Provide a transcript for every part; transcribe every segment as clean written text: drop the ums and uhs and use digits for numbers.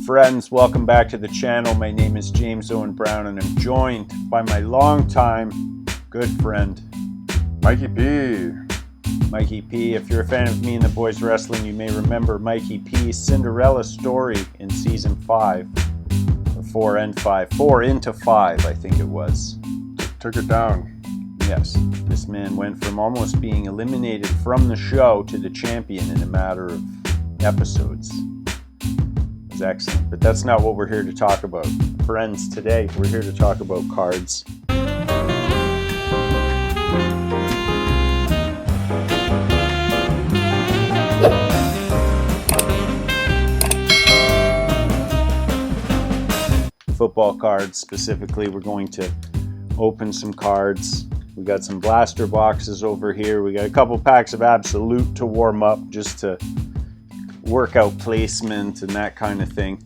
friends, welcome back to the channel. My name is James Owen Brown and I'm joined by my longtime good friend Mikey P. Mikey P. If you're a fan of me and the boys wrestling, you may remember Mikey P's Cinderella story in season 5 or 4 and 5, 4 into 5 I think it was. Took it down. Yes, this man went from almost being eliminated from the show to the champion in a matter of episodes. It was excellent, but that's not what we're here to talk about. Friends, today we're here to talk about cards. Football cards specifically. We're going to open some cards. We got some blaster boxes over here. We got a couple packs of Absolute to warm up, just to work out placement and that kind of thing.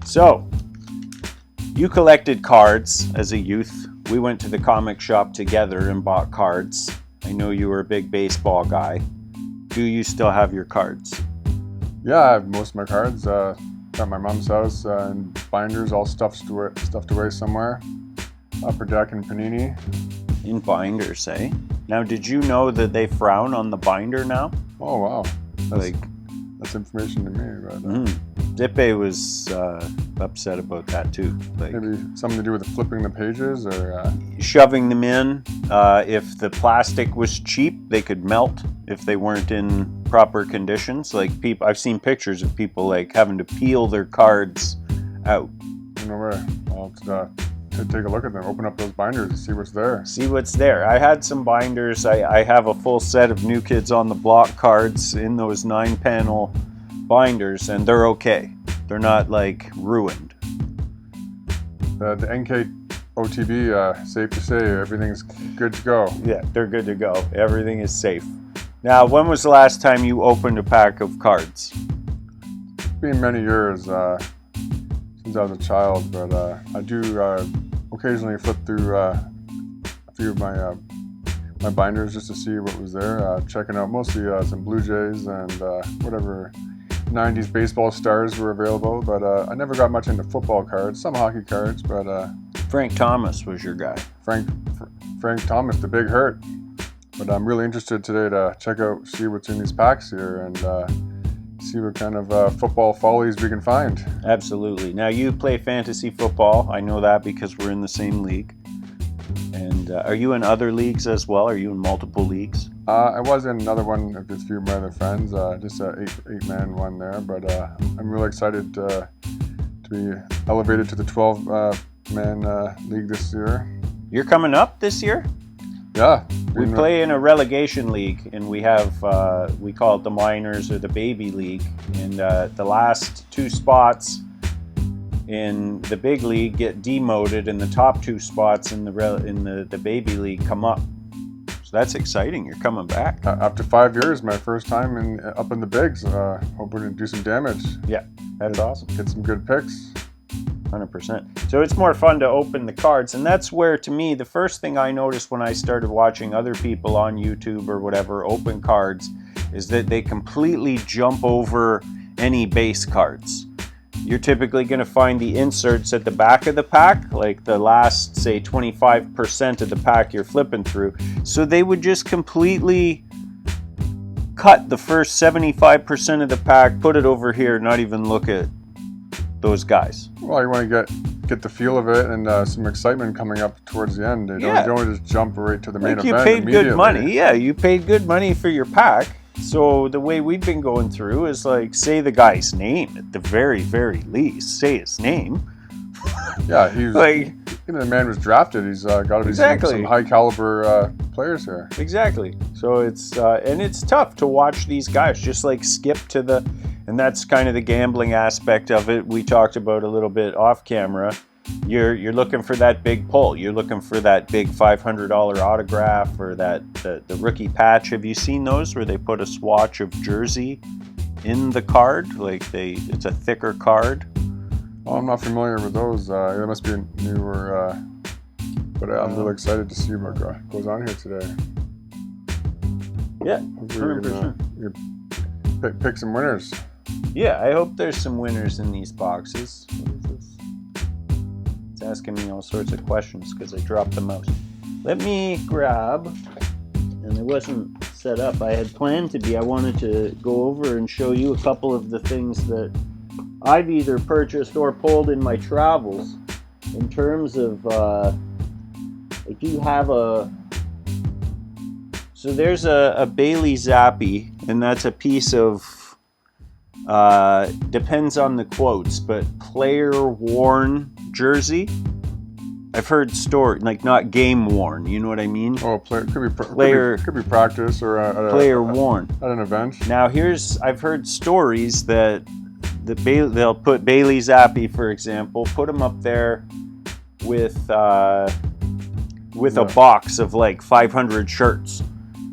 So, you collected cards as a youth. We went to the comic shop together and bought cards. I know you were a big baseball guy. Do you still have your cards? Yeah, I have most of my cards at my mom's house and binders all stuffed away somewhere. Upper Deck and Panini. In binders, eh? Now, did you know that they frown on the binder now? Oh, wow. That's information to me. But, Zippe was upset about that too. Like, maybe something to do with flipping the pages or... shoving them in. If the plastic was cheap, they could melt if they weren't in proper conditions. Like I've seen pictures of people like having to peel their cards out. No way. I'll have to take a look at them, open up those binders and see what's there. See what's there. I had some binders. I have a full set of New Kids on the Block cards in those 9-panel binders, and they're okay. They're not like ruined. The NK OTB, safe to say, everything's good to go. Yeah, they're good to go. Everything is safe. Now, when was the last time you opened a pack of cards? It's been many years since I was a child, but I do occasionally flip through a few of my binders just to see what was there. Checking out mostly some Blue Jays and whatever 90s baseball stars were available, but I never got much into football cards, some hockey cards, but... Frank Thomas was your guy. Frank Thomas, the Big Hurt. But I'm really interested today to see what's in these packs here and see what kind of football follies we can find. Absolutely. Now, you play fantasy football. I know that because we're in the same league. And are you in other leagues as well? Are you in multiple leagues? I was in another one with a few of my other friends, just an eight-man one there. But I'm really excited to be elevated to the 12-man league this year. You're coming up this year? Yeah. We play in a relegation league, and we have, we call it the minors or the baby league. And the last 2 spots in the big league get demoted, and the top 2 spots in the baby league come up. So that's exciting. You're coming back. After 5 years, my first time up in the bigs. Hoping to do some damage. Yeah, that's awesome. Get some good picks. 100%. So it's more fun to open the cards, and that's where, to me, the first thing I noticed when I started watching other people on YouTube or whatever open cards is that they completely jump over any base cards. You're typically going to find the inserts at the back of the pack, like the last, say, 25% of the pack you're flipping through. So they would just completely cut the first 75% of the pack, put it over here, not even look at those guys. Well, you want to get the feel of it and some excitement coming up towards the end. You don't just jump right to the main event. You paid good money. Yeah, you paid good money for your pack. So the way we've been going through is like, say the guy's name at the very, very least. Say his name. Yeah, he's like, the man was drafted. He's got to be some high caliber players here. Exactly. So it's and it's tough to watch these guys just like skip to the. And that's kind of the gambling aspect of it. We talked about a little bit off camera. You're looking for that big pull. You're looking for that big $500 autograph or the rookie patch. Have you seen those where they put a swatch of jersey in the card? Like it's a thicker card. Oh, I'm not familiar with those. That must be newer. But I'm really excited to see what goes on here today. Yeah, 100%. Pick some winners. Yeah, I hope there's some winners in these boxes. What is this? It's asking me all sorts of questions because I dropped the mouse. Let me grab, and it wasn't set up. I had planned to be. I wanted to go over and show you a couple of the things that I've either purchased or pulled in my travels. In terms of, I do have a. So there's a Bailey Zappi, and that's a piece of. Depends on the quotes, but player worn jersey. I've heard like not game worn. You know what I mean? Oh, could be practice or player worn at an event. Now I've heard stories that they'll put Bailey Zappi, for example, put them up there with a box of like 500 shirts,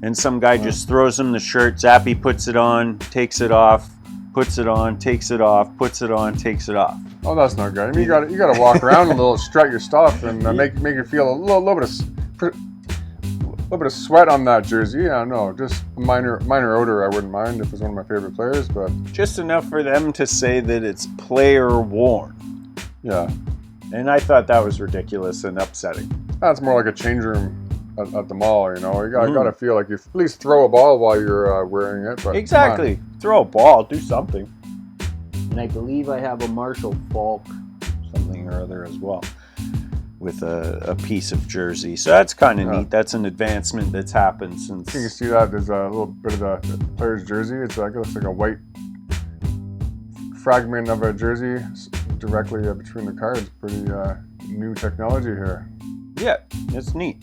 and some guy just throws him the shirt. Zappi puts it on, takes it off. Puts it on, takes it off, puts it on, takes it off. Oh, that's not good. I mean, you got to walk around a little, strut your stuff, and make you feel a little bit of sweat on that jersey. Yeah, no, just a minor odor. I wouldn't mind if it was one of my favorite players, but just enough for them to say that it's player worn. Yeah, and I thought that was ridiculous and upsetting. That's more like a change room at the mall. You know, you got to feel like you at least throw a ball while you're wearing it. But exactly. Throw a ball, do something. And I believe I have a Marshall Falk something or other as well with a piece of jersey. So that's kind of neat. That's an advancement that's happened since. You can see that there's a little bit of the player's jersey. It looks like a white fragment of a jersey directly between the cards. Pretty new technology here. Yeah, it's neat.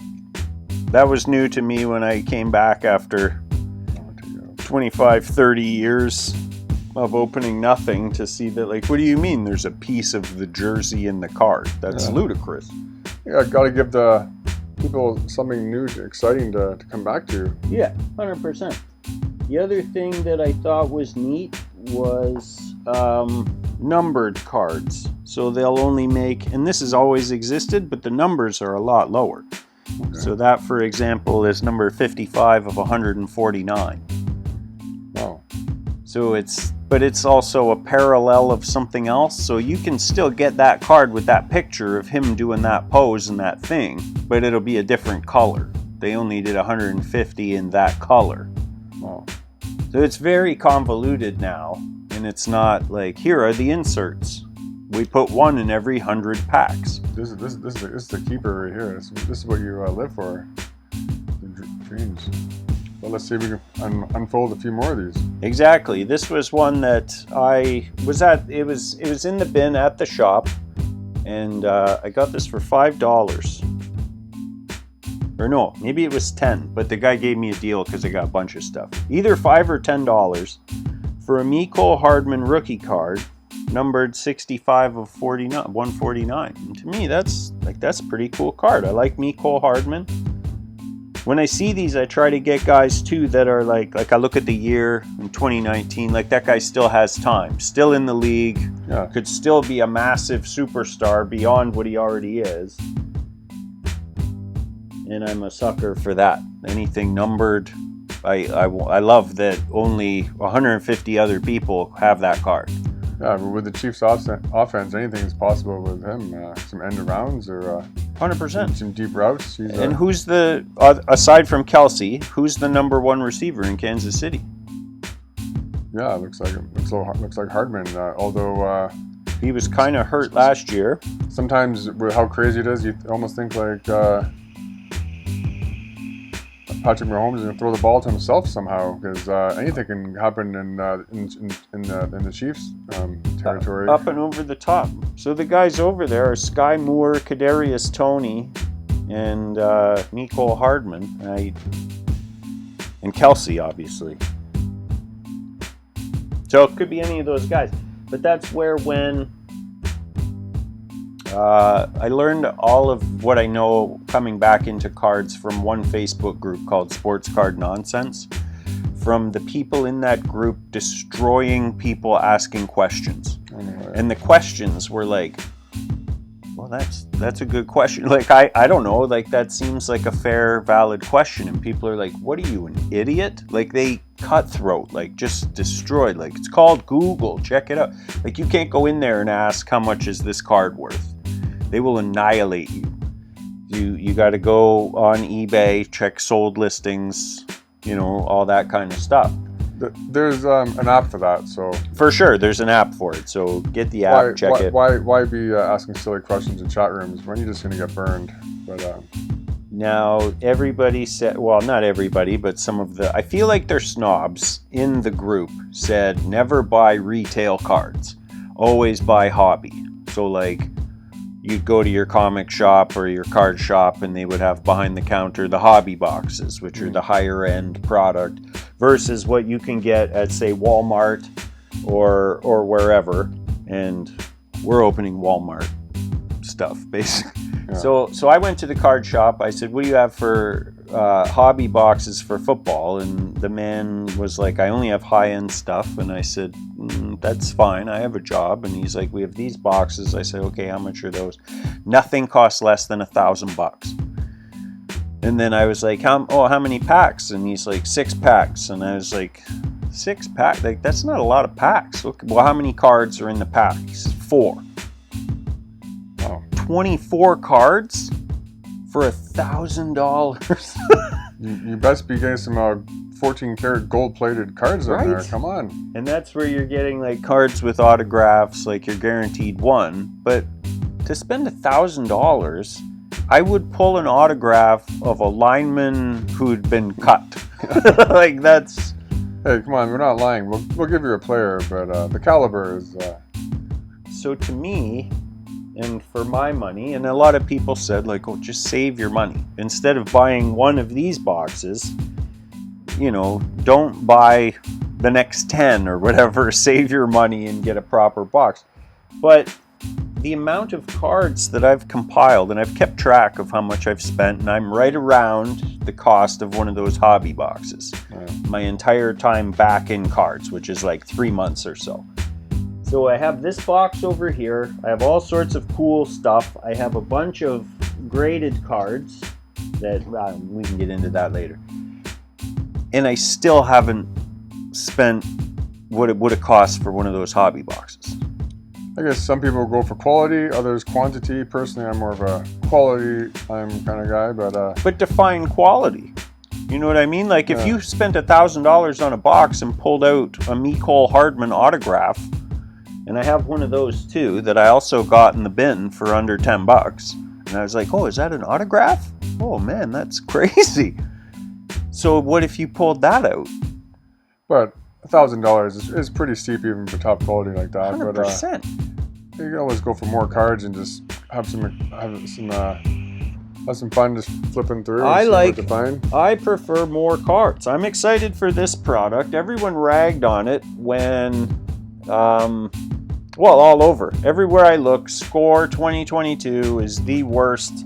That was new to me when I came back after 25, 30 years of opening nothing to see that, like, what do you mean there's a piece of the jersey in the card? That's ludicrous. Yeah, got to give the people something new, exciting to come back to. Yeah, 100%. The other thing that I thought was neat was numbered cards. So they'll only make, and this has always existed, but the numbers are a lot lower. Okay. So that, for example, is number 55 of 149. Oh. So it's also a parallel of something else. So you can still get that card with that picture of him doing that pose and that thing, but it'll be a different color. They only did 150 in that color. Oh. So it's very convoluted now, and it's not like, here are the inserts. We put one in every 100 packs. This is the keeper right here. This is what you live for. The dreams. Well, let's see if we can unfold a few more of these. Exactly. This was one that I was at. It was in the bin at the shop, and I got this for $5. Or no, maybe it was 10. But the guy gave me a deal because I got a bunch of stuff. Either $5 or $10 for a Mikey Hardman rookie card, numbered 65 of 149. And to me, that's a pretty cool card. I like Mikey Hardman. When I see these, I try to get guys too that are like I look at the year in 2019, like that guy still has time, still in the league, could still be a massive superstar beyond what he already is. And I'm a sucker for that. Anything numbered, I love that only 150 other people have that card. Yeah, but with the Chiefs' offense, anything is possible with him. Some end arounds or 100%. Some deep routes. And who's aside from Kelsey, who's the number one receiver in Kansas City? Yeah, it looks like Hardman. Although he was kind of hurt last year. Sometimes with how crazy it is, you almost think like Patrick Mahomes is going to throw the ball to himself somehow, because anything can happen in the Chiefs' territory. Up and over the top. So the guys over there are Sky Moore, Kadarius Toney, and Mikey Hardman, and Kelsey, obviously. So it could be any of those guys. But that's where when I learned all of what I know coming back into cards from one Facebook group called Sports Card Nonsense, from the people in that group destroying people asking questions. And the questions were like, Well, that's a good question. Like, I don't know. Like, that seems like a fair, valid question. And people are like, what are you, an idiot? Like, they cutthroat, like, just destroyed. Like, it's called Google. Check it out. Like, you can't go in there and ask, how much is this card worth? They will annihilate you. You got to go on eBay, check sold listings, you know, all that kind of stuff. There's an app for that, so for sure there's an app for it. So get the app, check it. Why be asking silly questions in chat rooms when you're just gonna get burned? But now everybody said, well, not everybody, but some of the, I feel like they're snobs in the group said never buy retail cards, always buy hobby. So like, you'd go to your comic shop or your card shop and they would have behind the counter the hobby boxes, which are the higher end product, versus what you can get at, say, Walmart or wherever. And we're opening Walmart stuff, basically. Yeah. So I went to the card shop. I said, what do you have for hobby boxes for football? And the man was like, I only have high-end stuff. And I said, that's fine. I have a job. And he's like, we have these boxes. I said, okay, how much are those? Nothing costs less than $1,000. And then I was like, how many packs? And he's like, 6 packs. And I was like, 6 packs? Like, that's not a lot of packs. Look, well, how many cards are in the pack? He said, 4. 24 cards for $1,000. You best be getting some 14 karat gold plated cards in there. Come on. And that's where you're getting like cards with autographs, like you're guaranteed one. But to spend $1,000, I would pull an autograph of a lineman who'd been cut. Like, that's. Hey, come on, we're not lying. We'll give you a player, but the caliber is. So to me, and for my money, and a lot of people said, like, oh, just save your money. Instead of buying one of these boxes, you know, don't buy the next 10 or whatever. Save your money and get a proper box. But the amount of cards that I've compiled, and I've kept track of how much I've spent, and I'm right around the cost of one of those hobby boxes. Yeah. My entire time back in cards, which is like 3 months or so. So I have this box over here. I have all sorts of cool stuff. I have a bunch of graded cards that we can get into that later. And I still haven't spent what it would have cost for one of those hobby boxes. I guess some people go for quality, others quantity. Personally, I'm more of a quality kind of guy, but define quality. You know what I mean? Like, if you spent $1,000 on a box and pulled out a Mecole Hardman autograph, and I have one of those too that I also got in the bin for under $10, and I was like, oh, is that an autograph? Oh man, that's crazy. So what if you pulled that out? But $1,000 is pretty steep even for top quality like that. 100%. But you can always go for more cards and just have some fun just flipping through. I prefer more cards. I'm excited for this product. Everyone ragged on it when, all over. Everywhere I look, Score 2022 is the worst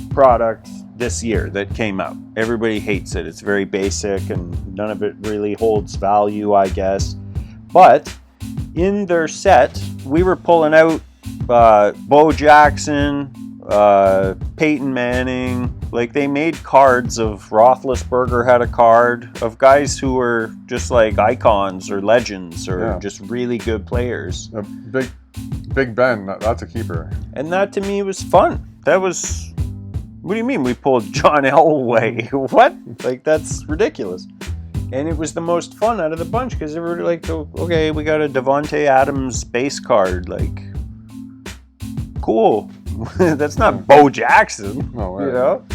product this year that came out. Everybody hates it. It's very basic and none of it really holds value, I guess. But in their set, we were pulling out Bo Jackson, Peyton Manning. Like, they made cards of Roethlisberger had a card of guys who were just like icons or legends or just really good players. Big Ben, that's a keeper. And that to me was fun. That was, what do you mean we pulled John Elway? What? Like, that's ridiculous. And it was the most fun out of the bunch because they were like, okay, we got a Devontae Adams base card. Like, cool. That's not Bo Jackson. No way. You know?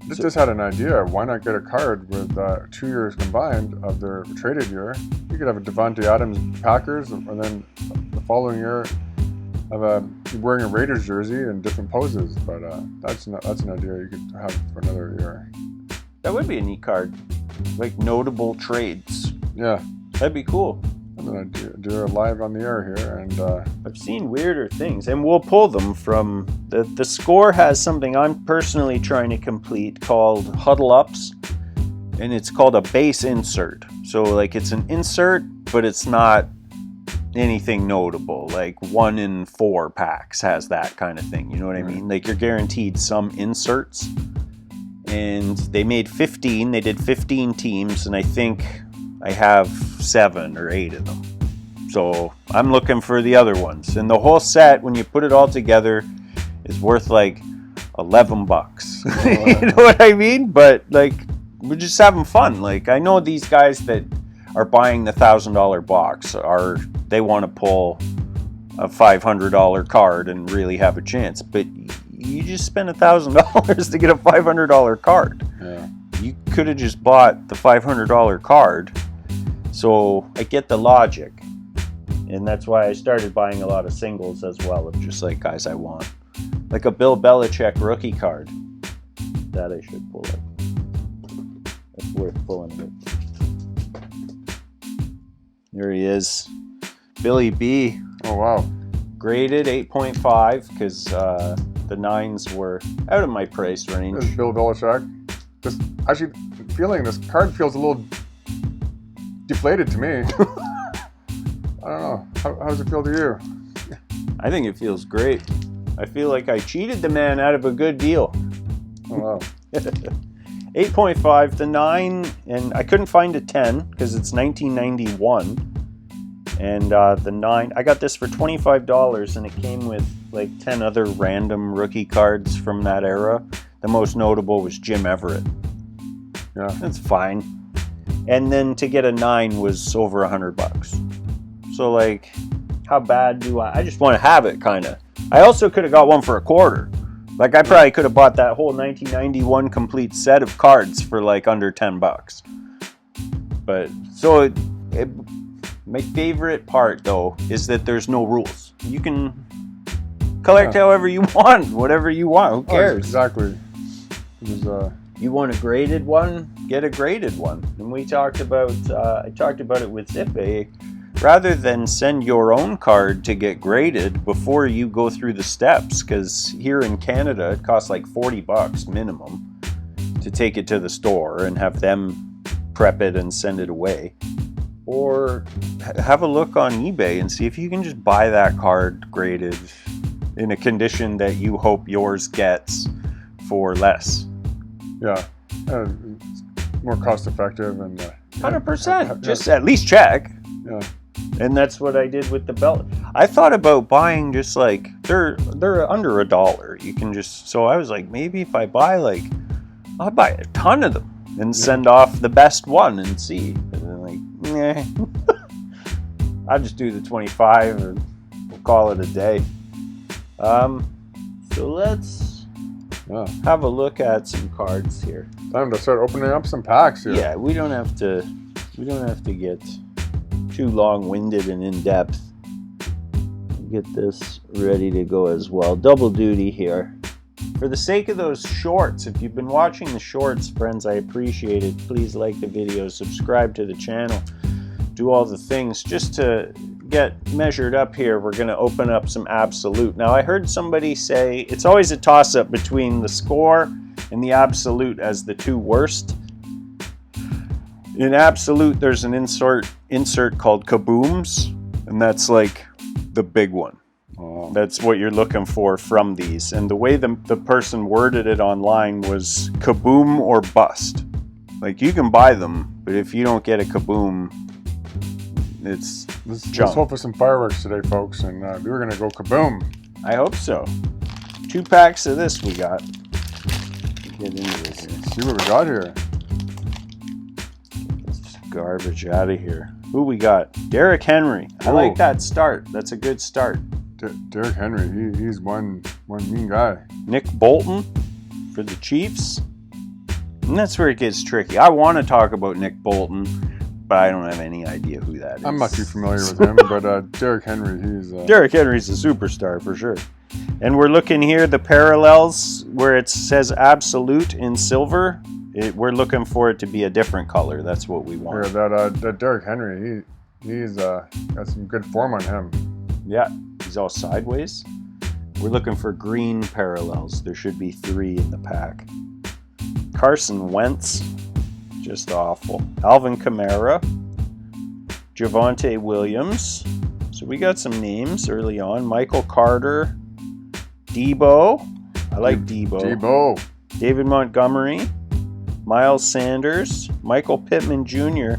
Just had an idea. Why not get a card with 2 years combined of their traded year? You could have a Devontae Adams Packers, and then the following year have wearing a Raiders jersey in different poses. But that's an idea you could have for another year. That would be a neat card, like notable trades. Yeah, that'd be cool. I'm gonna do it live on the air here, and I've seen weirder things, and we'll pull them from the Score has something I'm personally trying to complete called Huddle Ups, and it's called a base insert. So like, it's an insert, but it's not anything notable. Like 1 in 4 packs has that kind of thing. You know what I mean? Like you're guaranteed some inserts. And they made 15. They did 15 teams, and I think I have 7 or 8 of them. So I'm looking for the other ones. And the whole set, when you put it all together, is worth like $11. You know what I mean? But like, we're just having fun. Like, I know these guys that are buying the $1,000 box they want to pull a $500 card and really have a chance. But you just spent $1,000 to get a $500 card. Yeah. You could have just bought the $500 card. So I get the logic. And that's why I started buying a lot of singles as well, of just like guys I want. Like a Bill Belichick rookie card. That I should pull it. That's worth pulling it. There he is. Billy B. Oh, wow. Graded 8.5 because the 9s were out of my price range. This is Bill Belichick. Just actually feeling this card feels a little deflated to me. I don't know. How does it feel to you? I think it feels great. I feel like I cheated the man out of a good deal. Oh, wow. 8.5, the 9, and I couldn't find a 10 because it's 1991. And the 9, I got this for $25, and it came with like 10 other random rookie cards from that era. The most notable was Jim Everett. Yeah. That's fine. And then to get a 9 was over $100. So like, how bad do I just want to have it, kind of. I also could have got one for a quarter. Like, I probably could have bought that whole 1991 complete set of cards for like under $10. But so my favorite part though is that there's no rules. You can collect however you want, whatever you want. Who cares? Exactly. It was, you want a graded one? Get a graded one. And we talked about, I talked about it with Zippe. Rather than send your own card to get graded before you go through the steps, because here in Canada it costs like $40 minimum to take it to the store and have them prep it and send it away. Or have a look on eBay and see if you can just buy that card graded in a condition that you hope yours gets for less. Yeah. More cost effective and 100%. Just at least check. Yeah. And that's what I did with the belt. I thought about buying just like, they're under $1. You can just, so I was like, maybe if I buy like, I'll buy a ton of them and send off the best one and see. And then like, nah. I'll just do the 25 and we'll call it a day. So let's have a look at some cards here. Time to start opening up some packs here. Yeah, we don't have to get too long-winded and in-depth. Get this ready to go as well. Double duty here. For the sake of those shorts, if you've been watching the shorts, friends, I appreciate it. Please like the video, subscribe to the channel, do all the things. Just to get measured up here, we're going to open up some Absolute. Now, I heard somebody say it's always a toss-up between the Score and the Absolute as the two worst. In Absolute, there's an insert called Kabooms, and that's like the big one. Oh. That's what you're looking for from these. And the way the person worded it online was kaboom or bust. Like, you can buy them, but if you don't get a kaboom, it's junk. Let's hope for some fireworks today, folks, and we're going to go kaboom. I hope so. 2 packs of this we got. Get into this. Let's see what we got here. Garbage out of here. Who we got? Derrick Henry. I like that start. That's a good start. Derrick Henry, he's one mean guy. Nick Bolton for the Chiefs. And that's where it gets tricky. I want to talk about Nick Bolton, but I don't have any idea who that is. I'm not too familiar with him, but Derrick Henry, Derrick Henry's a superstar for sure. And we're looking here, the parallels where it says Absolute in silver. We're looking for it to be a different color. That's what we want. Yeah, that Derrick Henry, he's got some good form on him. Yeah, he's all sideways. We're looking for green parallels. There should be 3 in the pack. Carson Wentz, just awful. Alvin Kamara, Javonte Williams. So So we got some names early on. Michael Carter, Debo. I like Debo. Debo. David Montgomery, Miles Sanders, Michael Pittman Jr.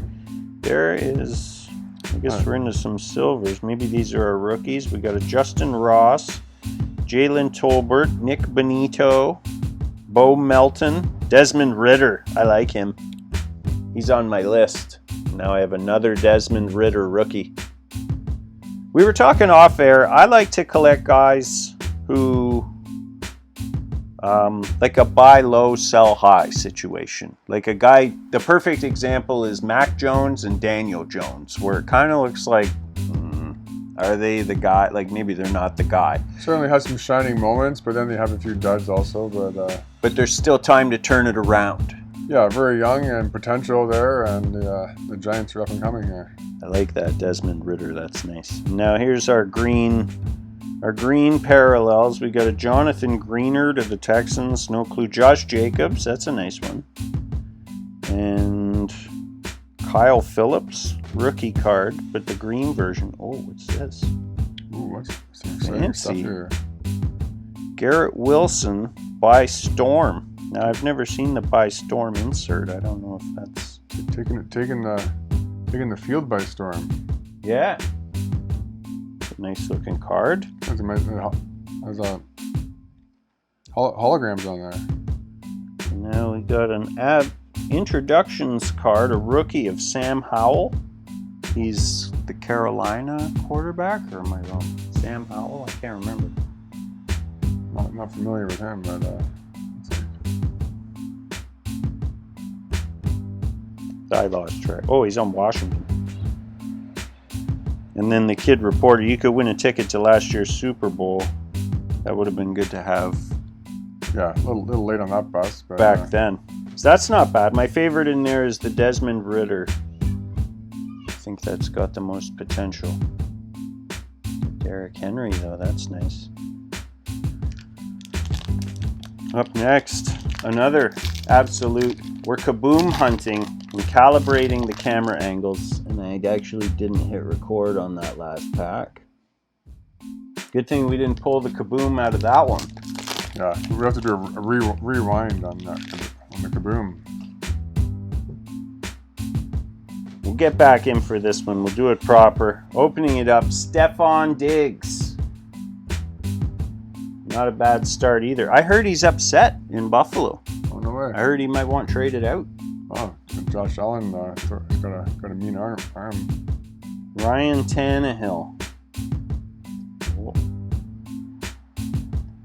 There is, I guess we're into some silvers. Maybe these are our rookies. We got a Justin Ross, Jalen Tolbert, Nick Benito, Bo Melton, Desmond Ritter. I like him. He's on my list. Now I have another Desmond Ritter rookie. We were talking off air. I like to collect guys who, like a buy low, sell high situation. Like a guy, the perfect example is Mac Jones and Daniel Jones, where it kind of looks like, are they the guy? Like maybe they're not the guy. Certainly has some shining moments, but then they have a few duds also. But there's still time to turn it around. Yeah, very young and potential there, and the Giants are up and coming here. I like that Desmond Ritter. That's nice. Now here's our green parallels. We got a Jonathan Greenard to the Texans. No clue. Josh Jacobs. That's a nice one. And Kyle Phillips, rookie card, but the green version. Oh, what's this? Ooh, what's some exciting stuff here? Garrett Wilson by Storm. Now I've never seen the by Storm insert. I don't know if that's taking the field by storm. Yeah. Nice looking card. There's holograms on there. Now we got an introductions card, a rookie of Sam Howell. He's the Carolina quarterback, or am I wrong? Sam Howell? I can't remember. Not familiar with him, but I lost track. Oh, he's on Washington. And then the kid reporter, you could win a ticket to last year's Super Bowl. That would have been good to have. Yeah, a little late on that bus. But, back then. So that's not bad. My favorite in there is the Desmond Ritter. I think that's got the most potential. Derrick Henry, though, that's nice. Up next, another absolute. We're kaboom hunting and calibrating the camera angles, and I actually didn't hit record on that last pack. Good thing we didn't pull the kaboom out of that one. Yeah, we have to do a rewind on that, on the kaboom. We'll get back in for this one. We'll do it proper. Opening it up, Stephon Diggs. Not a bad start either. I heard he's upset in Buffalo. Oh, no way. I heard he might want traded out. Oh, Josh Allen got a mean arm. Ryan Tannehill.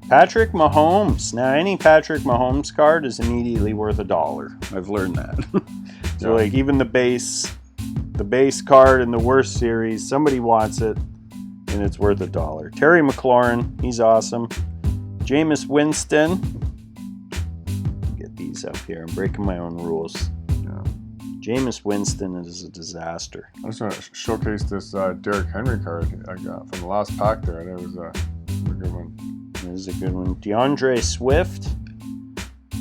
Patrick Mahomes. Now, any Patrick Mahomes card is immediately worth $1. I've learned that. So, like, even the base card in the worst series, somebody wants it, and it's worth $1. Terry McLaurin, he's awesome. Jameis Winston. Get these up here. I'm breaking my own rules. Yeah. Jameis Winston is a disaster. I just want to showcase this Derrick Henry card I got from the last pack there. That was a good one. This is a good one. DeAndre Swift.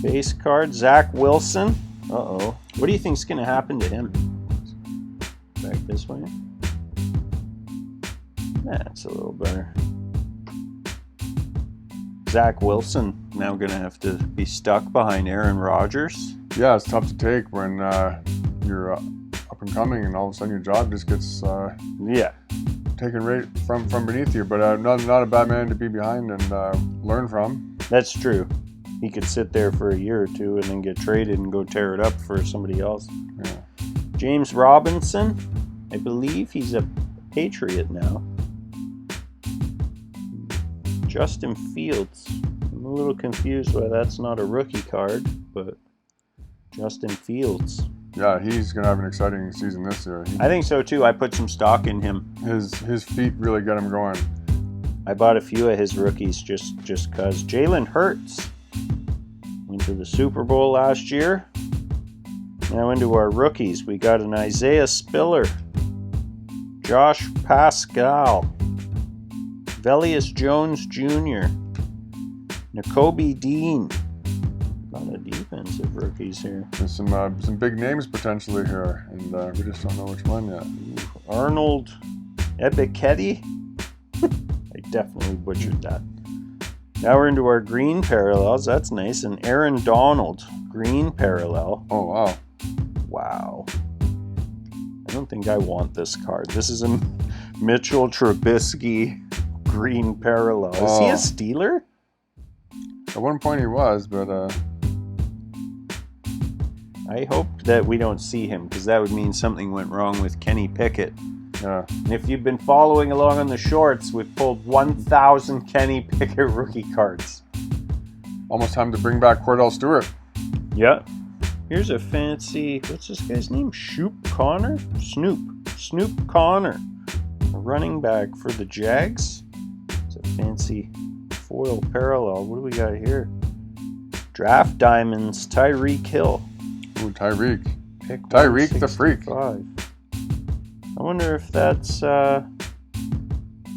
Base card. Zach Wilson. Uh-oh. What do you think's going to happen to him? Back this way. That's a little better. Zach Wilson now going to have to be stuck behind Aaron Rodgers. Yeah, it's tough to take when you're up and coming and all of a sudden your job just gets taken right from beneath you. But not a bad man to be behind and learn from. That's true. He could sit there for a year or two and then get traded and go tear it up for somebody else. Yeah. James Robinson, I believe he's a Patriot now. Justin Fields. I'm a little confused why that's not a rookie card, but Justin Fields. Yeah, he's going to have an exciting season this year. I think so too. I put some stock in him. His feet really get him going. I bought a few of his rookies just because. Jalen Hurts went to the Super Bowl last year. Now into our rookies. We got an Isaiah Spiller, Josh Pascal, Velius Jones Jr., Nakobe Dean. A lot of defensive rookies here. There's some big names potentially here, and we just don't know which one yet. Arnold Ebiketti. I definitely butchered that. Now we're into our green parallels. That's nice. And Aaron Donald, green parallel. Oh, wow. Wow. I don't think I want this card. This is a Mitchell Trubisky green parallel. Is he a Steeler? At one point he was, but I hope that we don't see him, because that would mean something went wrong with Kenny Pickett. yeah. And if you've been following along on the shorts, we've pulled 1,000 Kenny Pickett rookie cards. Almost time to bring back Cordell Stewart. Yeah. Here's a fancy, what's this guy's name? Snoop Connor? Snoop Connor. A running back for the Jags. It's a fancy foil parallel. What do we got here? Draft Diamonds, Tyreek Hill. Ooh, Tyreek. Pick Tyreek the Freak. 165. I wonder if that's, I'm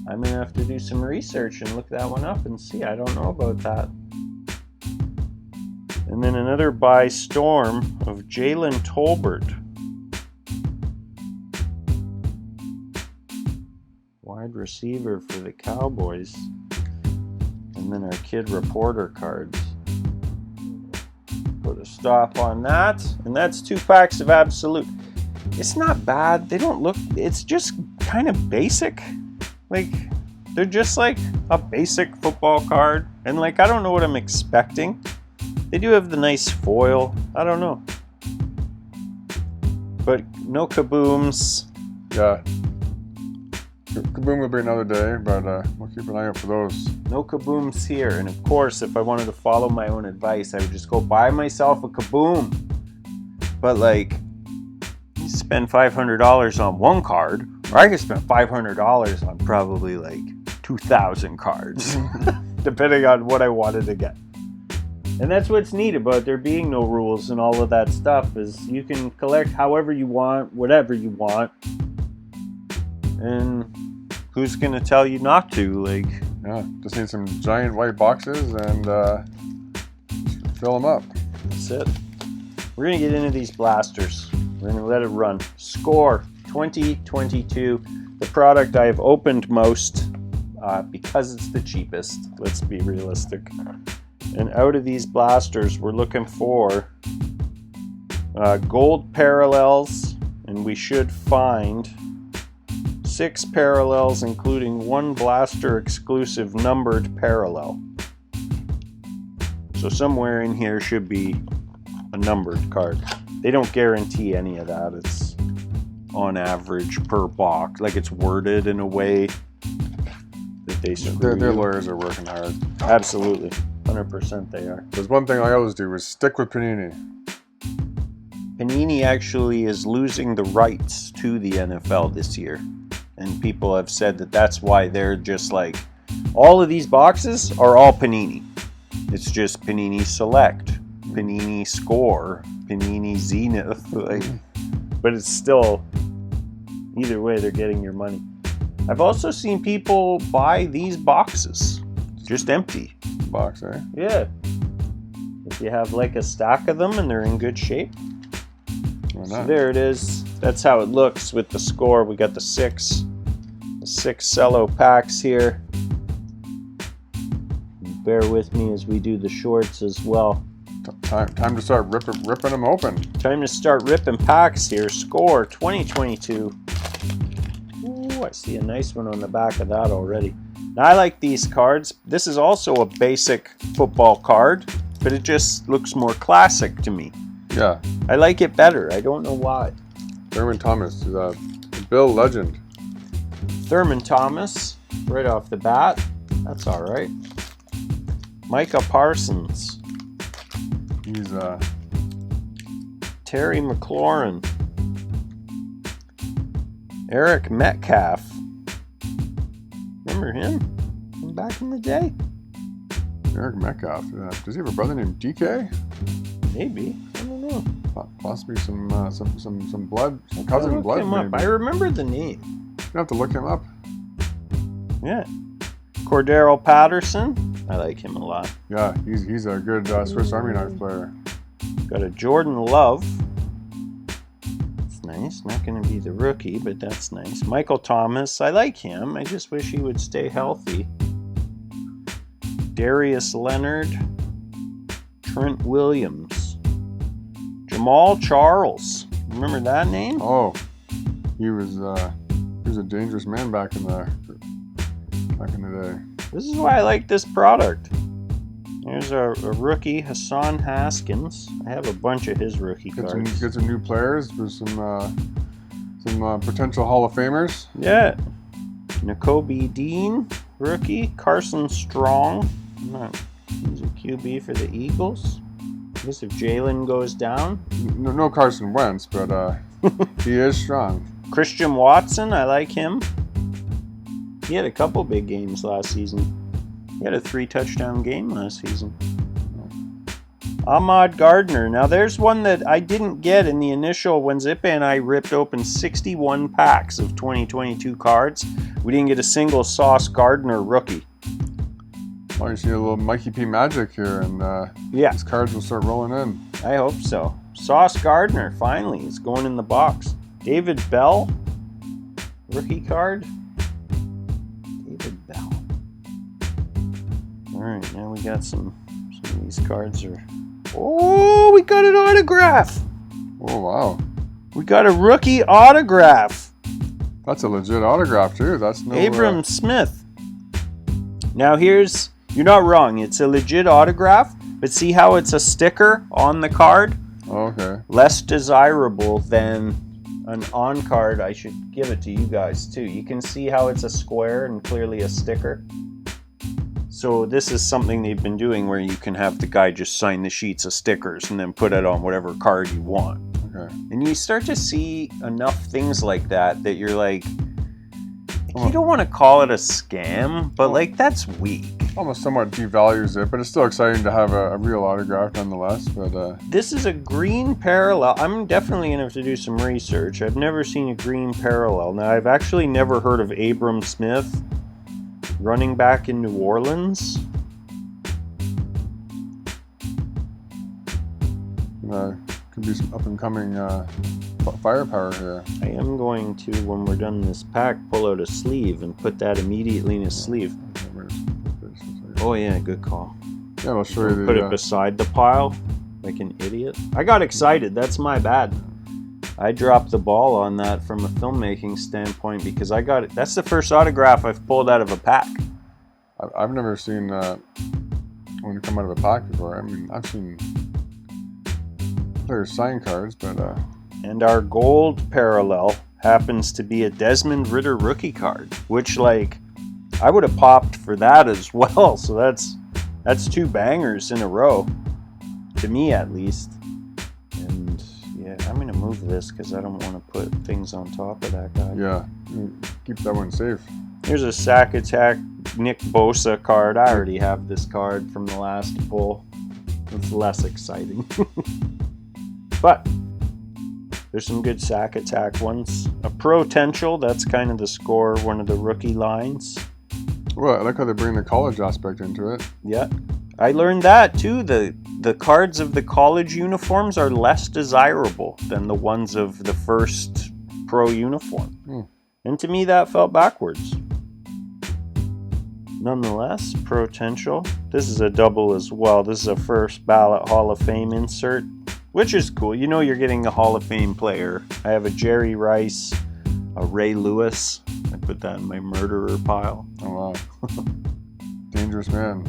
going to have to do some research and look that one up and see. I don't know about that. And then another by storm of Jalen Tolbert. Wide receiver for the Cowboys. And then our kid reporter cards. Put a stop on that. And that's 2 packs of Absolute. It's not bad. They don't look, it's just kind of basic. Like, they're just like a basic football card. And like, I don't know what I'm expecting. They do have the nice foil. I don't know. But no kabooms. Yeah. Kaboom will be another day, but we'll keep an eye out for those. No kabooms here. And of course, if I wanted to follow my own advice, I would just go buy myself a kaboom. But like, you spend $500 on one card, or I could spend $500 on probably like 2,000 cards, depending on what I wanted to get. And that's what's neat about there being no rules and all of that stuff, is you can collect however you want, whatever you want. And who's going to tell you not to? Like, Yeah, just need some giant white boxes and fill them up. that's it. We're going to get into these blasters. We're going to let it run. Score 2022. The product I have opened most because it's the cheapest. Let's be realistic. And out of these blasters, we're looking for gold parallels, and we should find 6 parallels, including 1 blaster exclusive numbered parallel. So somewhere in here should be a numbered card. They don't guarantee any of that. It's on average per box. Like, it's worded in a way that they screw Their you. lawyers are working hard. Absolutely. 100% they are. There's one thing I always do is stick with Panini. Panini actually is losing the rights to the NFL this year. And people have said that that's why they're just like, all of these boxes are all Panini. It's just Panini Select, Panini Score, Panini Zenith. Like, but it's still, either way, they're getting your money. I've also seen people buy these boxes, just empty. Box, eh? Yeah. If you have like a stack of them and they're in good shape. Why So not? there it is. That's how it looks with the score. We got the six cello packs here. Bear with me as we do the shorts as well. Time to start ripping them open. Time to start ripping packs here. Score 2022. Ooh, I see a nice one on the back of that already. Now, I like these cards. This is also a basic football card, but it just looks more classic to me. Yeah. I like it better. I don't know why. Thurman Thomas is a Bill legend. Thurman Thomas, right off the bat. That's all right. Micah Parsons. He's Terry McLaurin. Eric Metcalf. Remember him from back in the day? Eric Metcalf. Does he have a brother named DK? Maybe. I don't know. Possibly some blood, some I'll cousin look blood. him up. Maybe. I remember the name. You have to look him up. Yeah. Cordero Patterson. I like him a lot. Yeah, he's a good Swiss Army knife player. Got a Jordan Love. That's nice. nice. Not going to be the rookie, but that's nice. Michael Thomas, I like him. I just wish he would stay healthy. Darius Leonard. Trent Williams. Jamal Charles. Remember that name? Oh, he was a dangerous man back in the day. This is why I like this product. There's a rookie, Hassan Haskins. I have a bunch of his rookie cards. Get some new players with some potential Hall of Famers. Yeah. Nakobe Dean, rookie. Carson Strong. He's a QB for the Eagles. I guess if Jalen goes down. No Carson Wentz, but he is strong. Christian Watson, I like him. He had a couple big games last season. He had a 3-touchdown game last season. Ahmad Gardner. Now there's one that I didn't get in the initial when Zippe and I ripped open 61 packs of 2022 cards. We didn't get a single Sauce Gardner rookie. Well, you see a little Mikey P magic here, and these cards will start rolling in. I hope so. Sauce Gardner, finally, is going in the box. David Bell, rookie card. David Bell. All right, now we got some of these cards are. Oh, we got an autograph. Oh, wow. We got a rookie autograph. That's a legit autograph, too. That's no... Abram Smith. Now here's... You're not wrong. It's a legit autograph, but see how it's a sticker on the card? Oh, okay. Less desirable than an on card. I should give it to you guys, too. You can see how it's a square and clearly a sticker. So this is something they've been doing where you can have the guy just sign the sheets of stickers and then put it on whatever card you want. Okay. And you start to see enough things like that you're like, you don't want to call it a scam, but like that's weak. Almost somewhat devalues it, but it's still exciting to have a real autograph nonetheless. But this is a green parallel. I'm definitely going to have to do some research. I've never seen a green parallel. Now, I've actually never heard of Abram Smith, running back in New Orleans. Could be some up-and-coming firepower here. I am going to, when we're done this pack, pull out a sleeve and put that immediately in a sleeve. Oh yeah, good call. Yeah, I'll show you. Put it beside the pile, like an idiot. I got excited. That's my bad. I dropped the ball on that from a filmmaking standpoint because I got it. That's the first autograph I've pulled out of a pack. I've never seen one come out of a pack before. I mean, I've seen players sign cards, but... And our gold parallel happens to be a Desmond Ridder rookie card, which, like, I would have popped for that as well. So that's two bangers in a row, to me at least. And yeah, I'm going to move this because I don't want to put things on top of that guy. Yeah, keep that one safe. Here's a Sack Attack Nick Bosa card. I already have this card from the last pull. It's less exciting. But there's some good Sack Attack ones. A Potential, that's kind of the score, one of the rookie lines. Well, I like how they bring the college aspect into it. Yeah. I learned that too. The cards of the college uniforms are less desirable than the ones of the first pro uniform. And to me, that felt backwards. Nonetheless, Potential. This is a double as well. This is a first ballot Hall of Fame insert, which is cool. You know you're getting a Hall of Fame player. I have a Jerry Rice, a Ray Lewis. I put that in my murderer pile. Oh, wow. Dangerous man.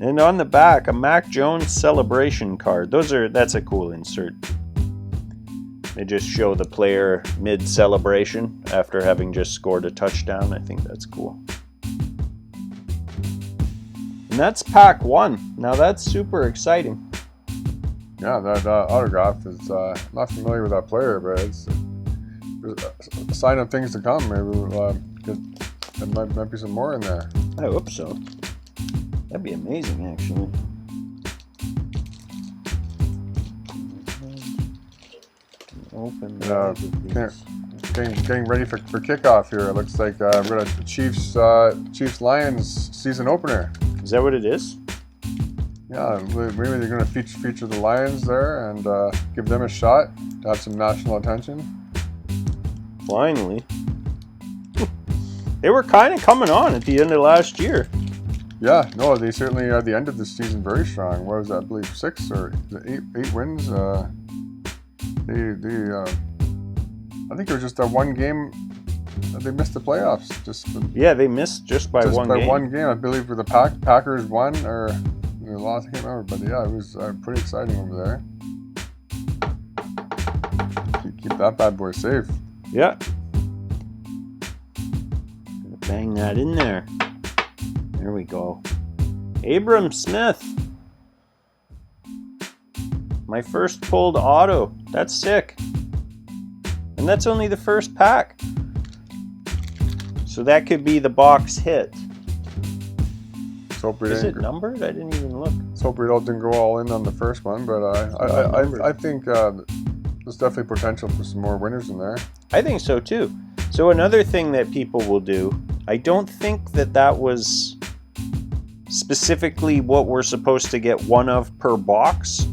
And on the back, a Mac Jones celebration card. That's a cool insert. They just show the player mid-celebration after having just scored a touchdown. I think that's cool. And that's pack 1. Now that's super exciting. Yeah, that autograph is, I'm not familiar with that player, but it's a sign of things to come. Maybe there might be some more in there. I hope so. That'd be amazing, actually. Open. Getting ready for kickoff here. It looks like we're at the Chiefs Lions season opener. Is that what it is? Yeah, maybe they're going to feature the Lions there and give them a shot to have some national attention. Finally. They were kind of coming on at the end of last year. Yeah, no, they certainly are. The end of the season very strong. What was that? I believe 6 or 8 wins. I think it was just that one game that they missed the playoffs. Yeah, they missed just by one game. One game, I believe, where the Packers won or they lost. I can't remember, but yeah, it was pretty exciting over there. Keep that bad boy safe. Yeah. Bang that in there. There we go. Abram Smith. My first pulled auto. That's sick. And that's only the first pack. So that could be the box hit. Is it numbered? I didn't even look. Let's hope we didn't go all in on the first one, but I think there's definitely potential for some more winners in there. I think so too. So another thing that people will do, I don't think that was specifically what we're supposed to get one of per box.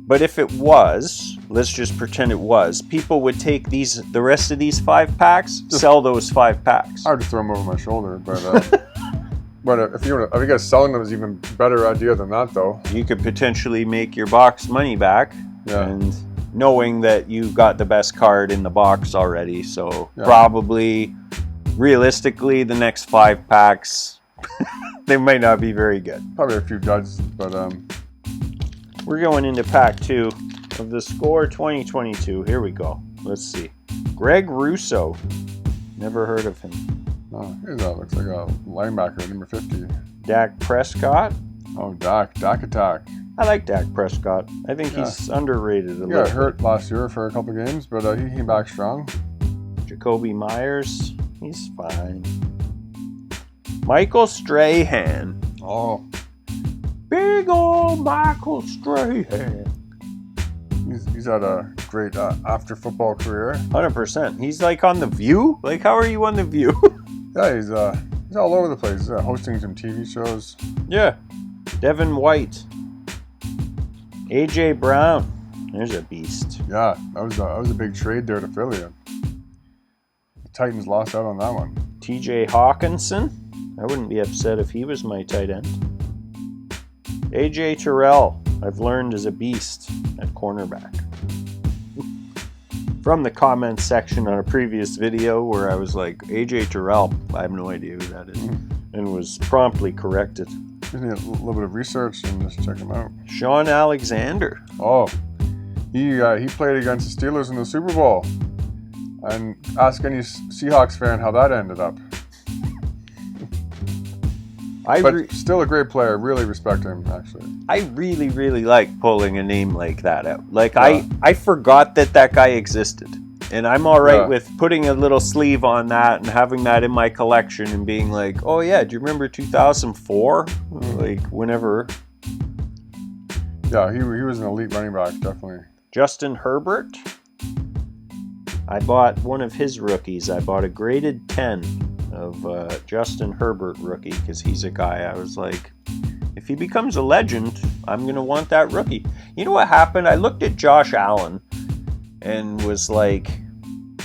But if it was, let's just pretend it was, people would take the rest of these 5 packs, sell those 5 packs. I would just throw them over my shoulder, but but if you guys selling them is even better idea than that, though. You could potentially make your box money back, and knowing that you got the best card in the box already. So probably, realistically, the next 5 packs, they might not be very good. Probably a few duds, but we're going into pack 2 of the Score 2022. Here we go. Let's see. Greg Russo. Never heard of him. Oh, here's that. Looks like a linebacker, number 50. Dak Prescott. Oh, Dak Attack. I like Dak Prescott. I think he's underrated a little. He got hurt last year for a couple games, but he came back strong. Jacoby Myers. He's fine. Michael Strahan. Oh. Big old Michael Strahan. He's had a great after football career. 100%. He's like on The View? Like, how are you on The View? Yeah, he's all over the place. He's hosting some TV shows. Yeah. Devin White. AJ Brown. There's a beast. Yeah, that was a big trade there to Philly. The Titans lost out on that one. TJ Hawkinson. I wouldn't be upset if he was my tight end. AJ Terrell. I've learned is a beast at cornerback. From the comments section on a previous video where I was like, AJ Terrell, I have no idea who that is, and was promptly corrected. Just need a little bit of research and just check him out. Sean Alexander. Oh, he played against the Steelers in the Super Bowl. And ask any Seahawks fan how that ended up. But still a great player. Really respect him, actually. I really, really like pulling a name like that out. Like, I forgot that guy existed. And I'm all right with putting a little sleeve on that and having that in my collection and being like, oh, yeah, do you remember 2004? Like, whenever. Yeah, he was an elite running back, definitely. Justin Herbert. I bought one of his rookies. I bought a graded 10 of Justin Herbert rookie because he's a guy I was like, if he becomes a legend, I'm going to want that rookie. You know what happened? I looked at Josh Allen and was like,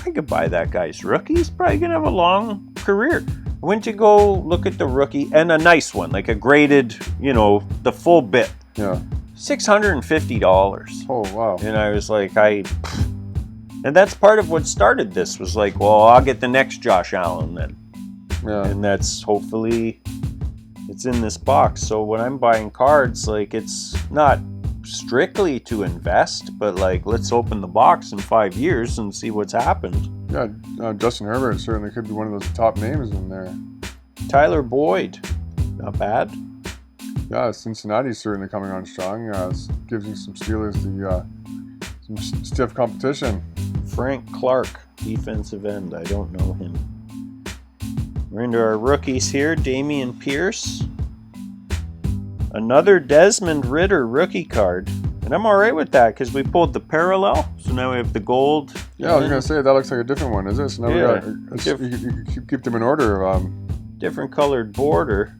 I could buy that guy's rookie. He's probably going to have a long career. I went to go look at the rookie, and a nice one, like a graded, the full bit. Yeah. $650. Oh, wow. And I was like, and that's part of what started this, was like, well, I'll get the next Josh Allen then. Yeah. And that's hopefully it's in this box. So when I'm buying cards, like, it's not strictly to invest, but like, let's open the box in 5 years and see what's happened. Yeah, Justin Herbert certainly could be one of those top names in there. Tyler Boyd, not bad. Yeah, Cincinnati's certainly coming on strong. Gives you some Steelers some stiff competition. Frank Clark, defensive end. I don't know him. We're into our rookies here. Damian Pierce. Another Desmond Ridder rookie card. And I'm all right with that because we pulled the parallel. So now we have the gold. Yeah, I was going to say, that looks like a different one, is it? So now you keep them in order. Different colored border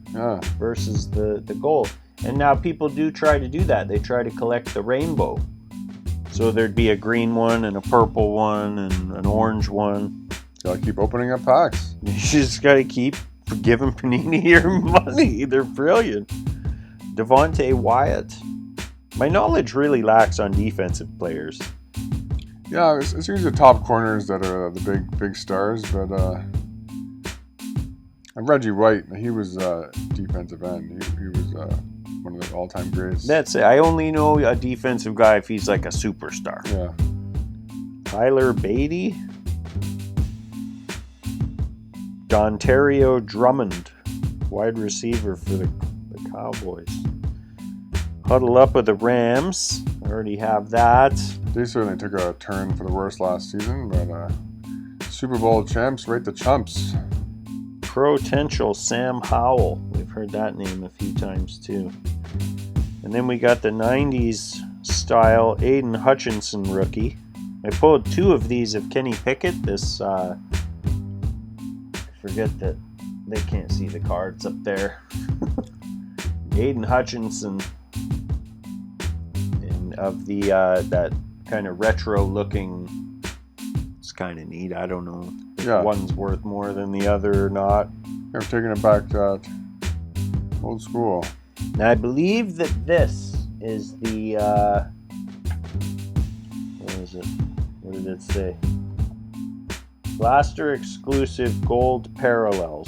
versus the gold. And now people do try to do that. They try to collect the rainbow. So there'd be a green one and a purple one and an orange one. Gotta keep opening up packs. You just gotta keep giving Panini your money. They're brilliant. Devontae Wyatt. My knowledge really lacks on defensive players. Yeah, it's usually the top corners that are the big stars, but and Reggie White, he was defensive end. He was one of the all-time greats. That's it. I only know a defensive guy if he's like a superstar. Yeah. Tyler Beatty. Dontario Drummond, wide receiver for the Cowboys. Huddle up with the Rams. I already have that. They certainly took a turn for the worse last season, but Super Bowl champs right to chumps. Potential Sam Howell. We've heard that name a few times too. And then we got the 90s style Aiden Hutchinson rookie. I pulled two of these of Kenny Pickett. This, I forget that they can't see the cards up there. Aiden Hutchinson of the that kind of retro looking. It's kind of neat. I don't know if one's worth more than the other or not. I'm taking it back to old school. Now I believe that this is the what is it? What did it say? Blaster exclusive gold parallels.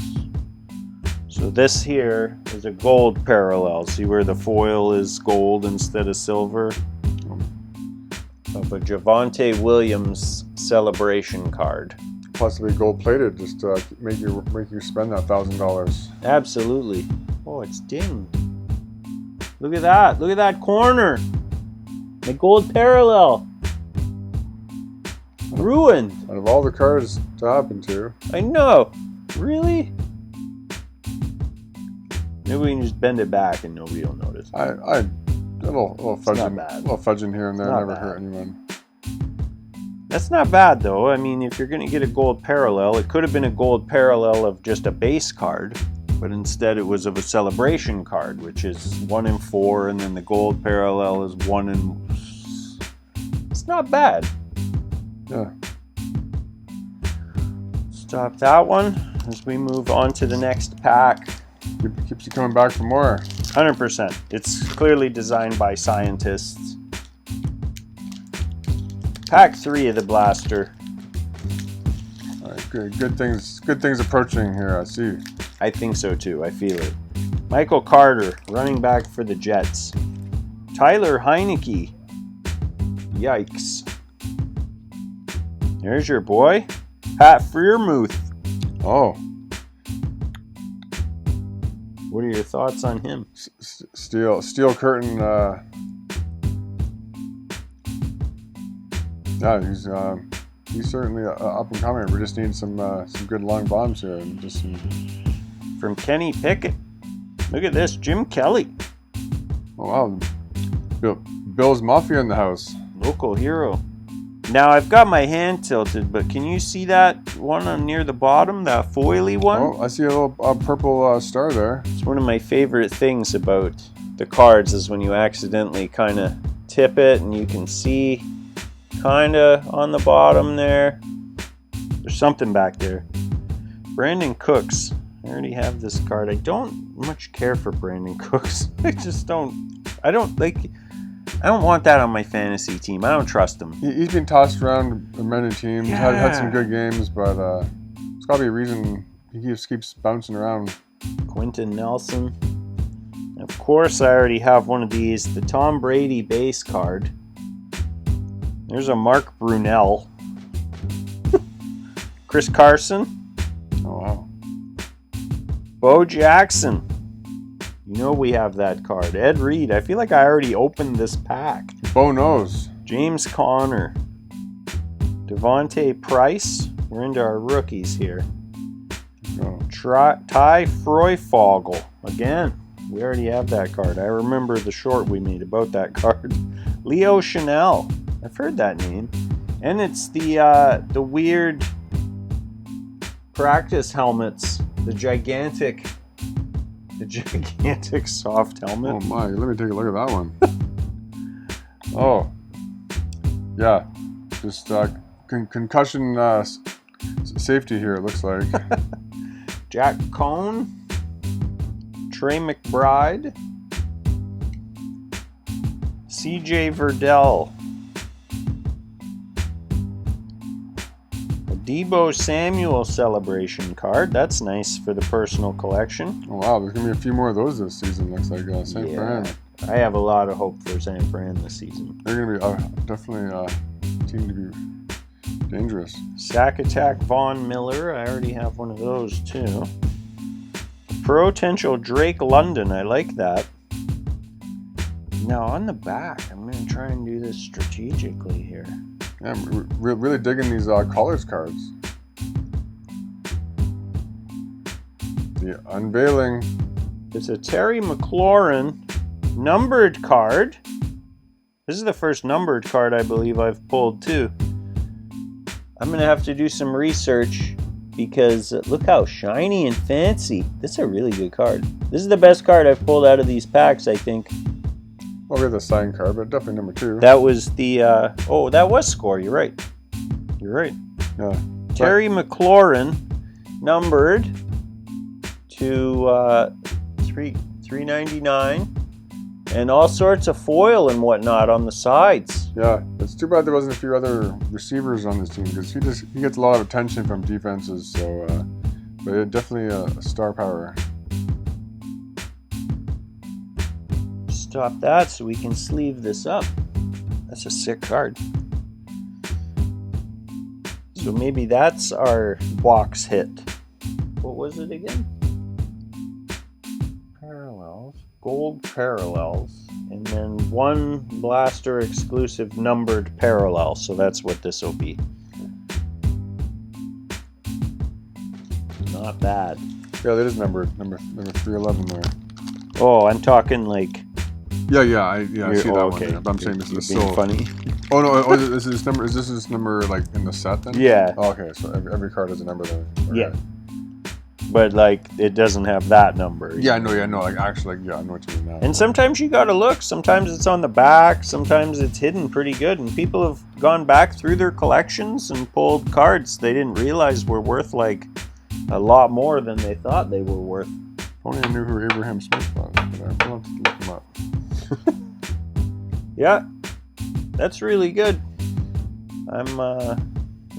So this here is a gold parallel. See where the foil is gold instead of silver? Of a Javonte Williams celebration card. Possibly gold plated, just to make you spend that $1,000. Absolutely. Oh, it's dinged. Look at that. Look at that corner. The gold parallel. Ruined. Out of all the cards to happen to. I know. Really? Maybe we can just bend it back and nobody will notice. A little fudging here and there never hurt anyone. That's not bad though. I mean, if you're going to get a gold parallel, it could have been a gold parallel of just a base card, but instead it was of a celebration card, which is 1 in 4, and then the gold parallel is 1 in. It's not bad. Yeah. Stop that one as we move on to the next pack. Keeps you coming back for more. 100%. It's clearly designed by scientists. Pack 3 of the blaster. All right, good things approaching here. I see. I think so too. I feel it. Michael Carter, running back for the Jets. Tyler Heineke. Yikes. There's your boy, Pat Freiermuth. Oh. What are your thoughts on him? Steel curtain. Yeah, he's certainly up and coming. We just need some good long bombs here, and just from Kenny Pickett. Look at this, Jim Kelly. Oh wow, Bill's Mafia in the house. Local hero. Now I've got my hand tilted, but can you see that one near the bottom, that foily one? Oh, I see a little purple star there. It's one of my favorite things about the cards is when you accidentally kind of tip it and you can see kind of on the bottom there. There's something back there. Brandon Cooks. I already have this card. I don't much care for Brandon Cooks. I don't want that on my fantasy team. I don't trust him. He's been tossed around many teams. Yeah. Had some good games, but there's got to be a reason he just keeps bouncing around. Quentin Nelson. Of course, I already have one of these. The Tom Brady base card. There's a Mark Brunell. Chris Carson. Oh, wow. Bo Jackson. You know we have that card. Ed Reed. I feel like I already opened this pack. Bo knows. James Conner. Devontae Price. We're into our rookies here. Oh. Ty Freufogel. Again, we already have that card. I remember the short we made about that card. Leo Chanel. I've heard that name. And it's the weird practice helmets. The gigantic soft helmet. Oh my, let me take a look at that one. Oh. Yeah, just concussion safety here, it looks like. Jack Cohn, Trey McBride, CJ Verdell, a Debo Samuel celebration card. That's nice for the personal collection. Oh, wow, there's going to be a few more of those this season, looks like. St. Fran. I have a lot of hope for San Fran this season. They're going to be definitely a team to be dangerous. Sack Attack Von Miller. I already have one of those too. Potential Drake London. I like that. Now on the back, I'm going to try and do this strategically here. Yeah, I'm really digging these Colors cards. The unveiling. It's a Terry McLaurin numbered card. This is the first numbered card I believe I've pulled too. I'm going to have to do some research because look how shiny and fancy. This is a really good card. This is the best card I've pulled out of these packs, I think. Well, we have the signed card, but definitely number 2. That was the, that was score. You're right. You're right. Yeah. Terry McLaurin numbered to 399 and all sorts of foil and whatnot on the sides. Yeah, it's too bad there wasn't a few other receivers on this team because he gets a lot of attention from defenses. So, but it definitely a star power. Stop that so we can sleeve this up. That's a sick card. So maybe that's our box hit. What was it again? Parallels. Gold parallels. And then one blaster exclusive numbered parallel. So that's what this will be. Not bad. Yeah, that is numbered. Number 311 there. Oh, I'm talking like... Yeah, I see that one. Okay. There. But I'm saying this is being still funny. Oh no! Is this number? Is this number like in the set then? Yeah. Oh, okay, so every card has a number then. Okay. Yeah. But like it doesn't have that number. Yeah, I know. Like actually, like, yeah, I know what you mean now. And sometimes you gotta look. Sometimes it's on the back. Sometimes it's hidden pretty good. And people have gone back through their collections and pulled cards they didn't realize were worth like a lot more than they thought they were worth. If only I knew who Abraham Smith was, but I'll have to look him up. Yeah, that's really good. I'm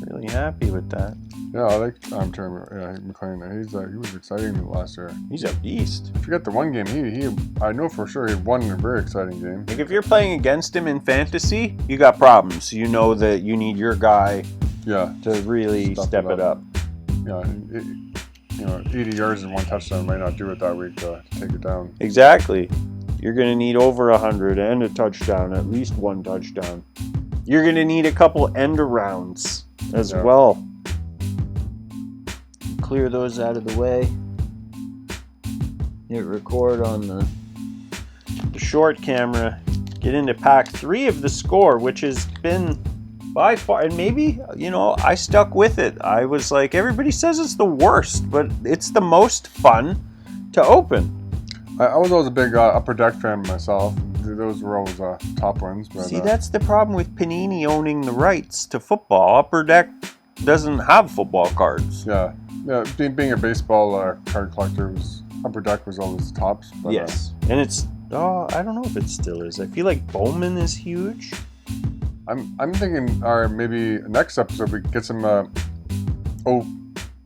really happy with that. Yeah, I like McLean. He was exciting last year. He's a beast. I forget the one game I know for sure he won a very exciting game. Like if you're playing against him in fantasy, you got problems. You know that you need your guy Yeah, to really step it up. Yeah, 80 yards and 1 touchdown might not do it that week to take it down. Exactly. You're going to need over 100 and a touchdown, at least 1 touchdown. You're going to need a couple end arounds as well. Clear those out of the way. Hit record on the short camera. Get into pack 3 of the score, which has been by far, and maybe, I stuck with it. I was like, everybody says it's the worst, but it's the most fun to open. I was always a big Upper Deck fan myself. Those were always top ones. But, see, that's the problem with Panini owning the rights to football. Upper Deck doesn't have football cards. Yeah. Being a baseball card collector, Upper Deck was always tops. But, yes, and it's I don't know if it still is. I feel like Bowman is huge. I'm thinking, maybe next episode we get some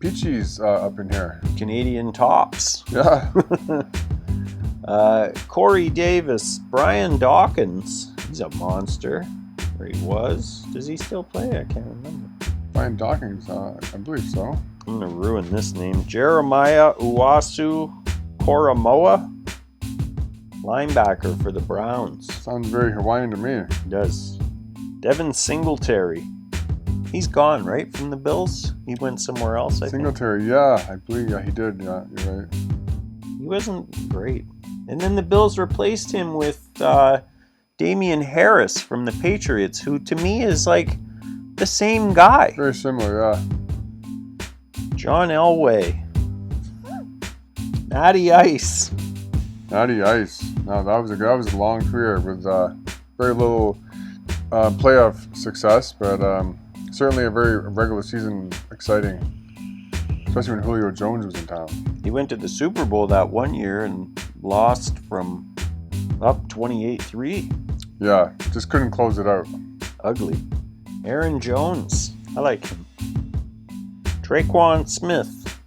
Peaches up in here. Canadian tops. Yeah. Corey Davis, Brian Dawkins. He's a monster. Or he was. Does he still play? I can't remember. Brian Dawkins, I believe so. I'm going to ruin this name. Jeremiah Uwasu Koromoa. Linebacker for the Browns. Sounds very Hawaiian to me. He does. Devin Singletary. He's gone, right, from the Bills? He went somewhere else, I think. Singletary, yeah, I believe he did. Yeah, you're right. He wasn't great. And then the Bills replaced him with Damian Harris from the Patriots, who to me is like the same guy. Very similar, yeah. John Elway. Matty Ice. Matty Ice. No, that was a long career with very little playoff success, but certainly a very regular season exciting, especially when Julio Jones was in town. He went to the Super Bowl that one year and lost from up 28-3. Yeah, just couldn't close it out. Ugly. Aaron Jones. I like him. Traquan Smith.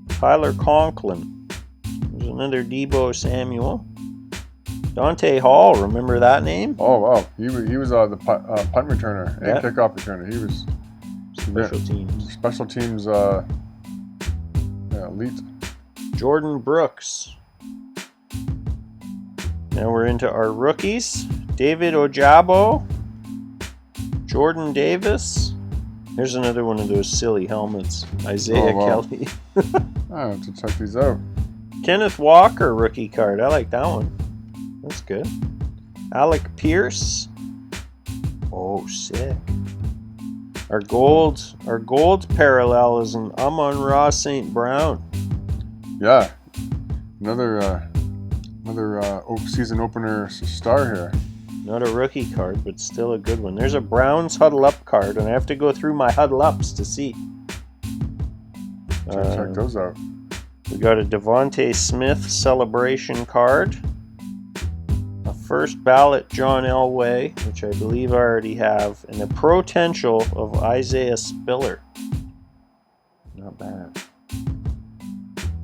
Tyler Conklin. There's another Deebo Samuel. Dante Hall. Remember that name? Oh, wow. He was the punt returner and kickoff returner. He was Special teams. Special teams elite. Jordan Brooks. Now we're into our rookies. David Ojabo. Jordan Davis. Here's another one of those silly helmets. Isaiah Kelly. I have to check these out. Kenneth Walker rookie card. I like that one. That's good. Alec Pierce. Oh, sick. Our gold parallel is an Amon-Ra St. Brown. Yeah. Another season opener star here. Not a rookie card, but still a good one. There's a Browns Huddle Up card, and I have to go through my Huddle Ups to see. Check those out. We got a Devontae Smith celebration card. A first ballot John Elway, which I believe I already have, and a potential of Isaiah Spiller. Not bad.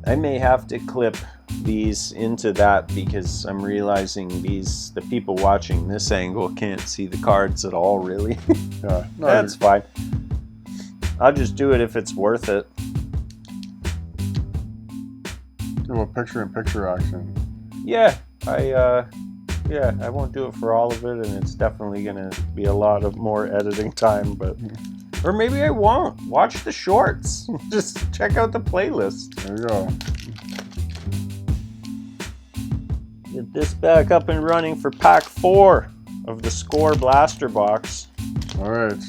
I may have to clip these into that because I'm realizing the people watching this angle can't see the cards at all, really. Yeah, no, That's fine. I'll just do it if it's worth it. Do a picture-in-picture action. Yeah, I won't do it for all of it, and it's definitely gonna be a lot of more editing time, but or maybe I won't. Watch the shorts. Just check out the playlist. There you go. Get this back up and running for pack 4 of the Score Blaster Box. All right.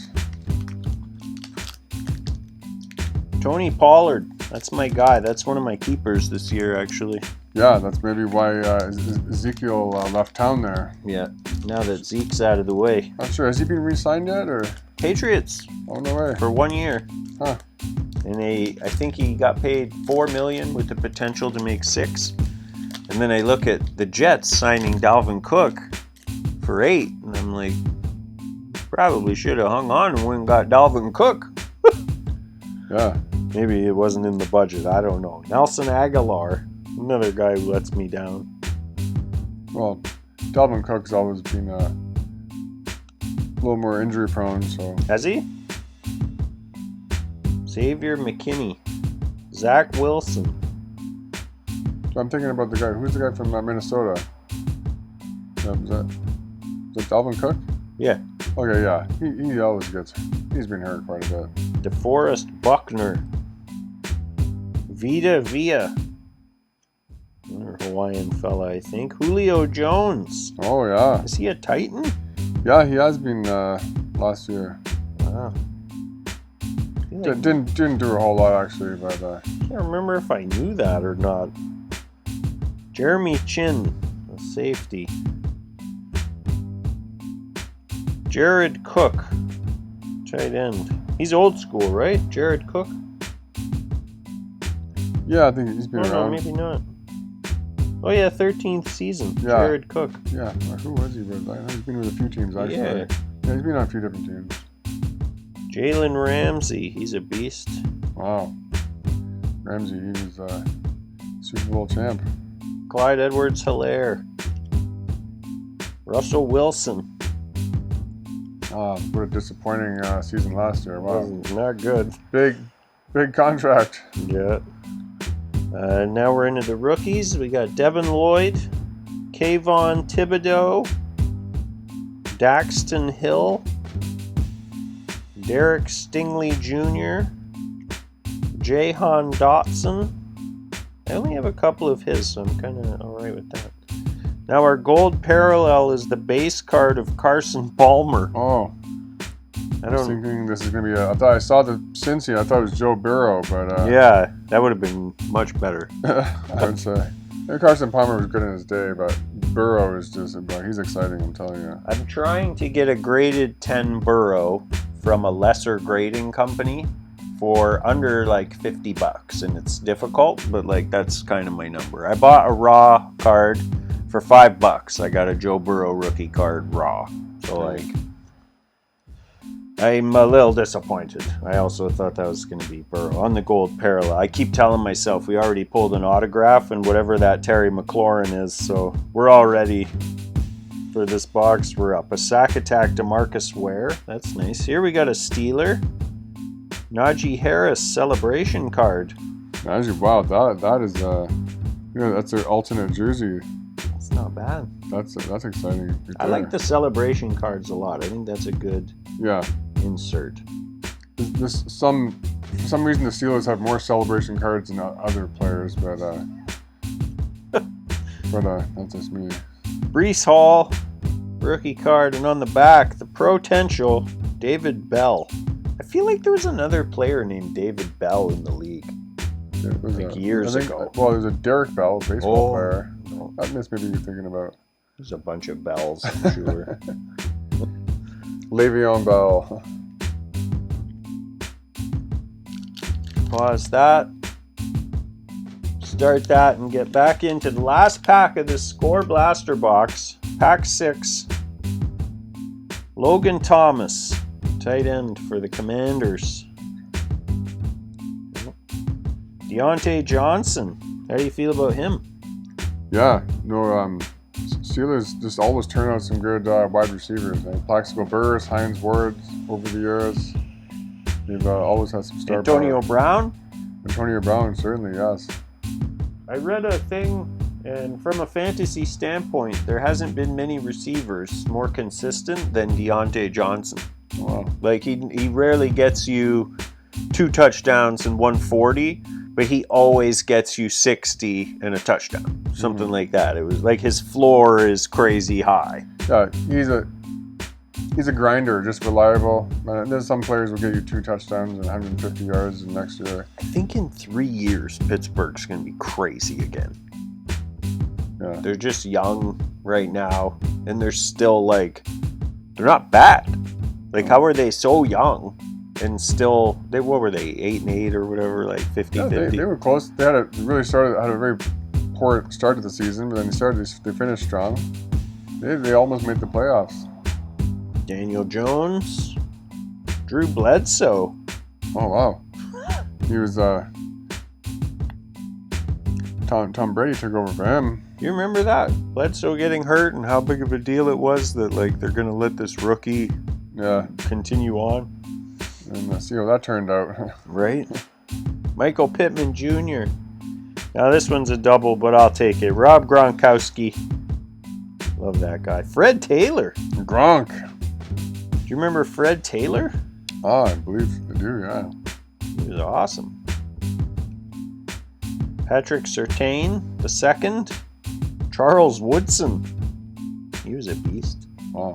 Tony Pollard. That's my guy. That's one of my keepers this year, actually. Yeah, that's maybe why Ezekiel left town there. Yeah, now that Zeke's out of the way. Not sure. Has he been re-signed yet, or? Patriots. Oh, no way. For 1 year. Huh. And I think he got paid $4 million with the potential to make $6 million. And then I look at the Jets signing Dalvin Cook for $8 million, and I'm like, probably should have hung on and went and got Dalvin Cook. Yeah. Maybe it wasn't in the budget. I don't know. Nelson Aguilar, another guy who lets me down. Well, Dalvin Cook's always been a little more injury prone, so. Has he? Xavier McKinney. Zach Wilson. So I'm thinking about the guy. Who's the guy from Minnesota? Is that Dalvin Cook? Yeah. Okay, yeah. He always he's been hurt quite a bit. DeForest Buckner. Vita Villa. Another Hawaiian fella, I think. Julio Jones. Oh, yeah. Is he a Titan? Yeah, he has been last year. Wow. Like, Didn't do a whole lot, actually, but... I can't remember if I knew that or not. Jeremy Chin, a safety. Jared Cook, tight end. He's old school, right? Jared Cook? Yeah, I think he's been around. No, maybe not. Oh yeah, 13th season. Yeah. Jared Cook. Yeah, who was he with? I know he's been with a few teams, actually. Yeah. He's been on a few different teams. Jalen Ramsey, he's a beast. Wow. Ramsey, he was Super Bowl champ. Clyde Edwards-Helaire. Russell Wilson. What a disappointing season last year. Wow. Not good. Big contract. Yeah. Now we're into the rookies. We got Devin Lloyd, Kayvon Thibodeau, Daxton Hill, Derek Stingley Jr., Jahan Dotson. I only have a couple of his, so I'm kind of alright with that. Now our gold parallel is the base card of Carson Palmer. Oh. I was thinking this is going to be I thought I saw the Cincy, I thought it was Joe Burrow, but... yeah, that would have been much better. I would say. Carson Palmer was good in his day, but Burrow is just, he's exciting, I'm telling you. I'm trying to get a graded 10 Burrow from a lesser grading company for under like $50, and it's difficult, but like that's kind of my number. I bought a raw card for $5. I got a Joe Burrow rookie card raw, so like I'm a little disappointed. I also thought that was going to be Burrow on the gold parallel. I keep telling myself we already pulled an autograph and whatever that Terry McLaurin is, so we're all ready for this box. We're up. A sack attack to Marcus Ware. That's nice. Here we got a Steeler. Najee Harris celebration card. Najee, wow, that is that's their alternate jersey. That's not bad. That's exciting. Right, I like the celebration cards a lot. I think that's a good insert. For some reason the Steelers have more celebration cards than other players, but that's just me. Breece Hall, rookie card, and on the back, the potential David Bell. I feel like there was another player named David Bell in the league, years ago. Well, there's a Derek Bell, baseball player. No. That must maybe you're thinking about. There's a bunch of Bells, I'm sure. Le'Veon Bell. Pause that. Start that and get back into the last pack of this Score Blaster box. Pack 6. Logan Thomas, tight end for the Commanders. Deontay Johnson, how do you feel about him? Yeah, Steelers just always turn out some good wide receivers. Plaxico Burress, Hines Ward over the years. They've always had some star Antonio power. Brown? Antonio Brown, certainly, yes. I read a thing, and from a fantasy standpoint, there hasn't been many receivers more consistent than Deontay Johnson. Wow. Like, he rarely gets you 2 touchdowns and 140, but he always gets you 60 and a touchdown. Something like that. It was like his floor is crazy high. Yeah, he's a grinder, just reliable. There's some players will get you 2 touchdowns and 150 yards the next year. I think in 3 years, Pittsburgh's going to be crazy again. Yeah. They're just young right now, and they're still like, they're not bad. Like, how are they so young and still, what were they, 8-8 or whatever, like 50-50? They were close. They had a very poor start to the season, but then they finished strong. They almost made the playoffs. Daniel Jones, Drew Bledsoe. Oh, wow. He was, Tom Brady took over for him. You remember that? Bledsoe getting hurt and how big of a deal it was that, like, they're going to let this rookie continue on. And see how that turned out. Right? Michael Pittman Jr. Now, this one's a double, but I'll take it. Rob Gronkowski. Love that guy. Fred Taylor. Gronk. Do you remember Fred Taylor? Oh, I believe I do, yeah. He was awesome. Patrick Surtain II. Charles Woodson. He was a beast. Wow.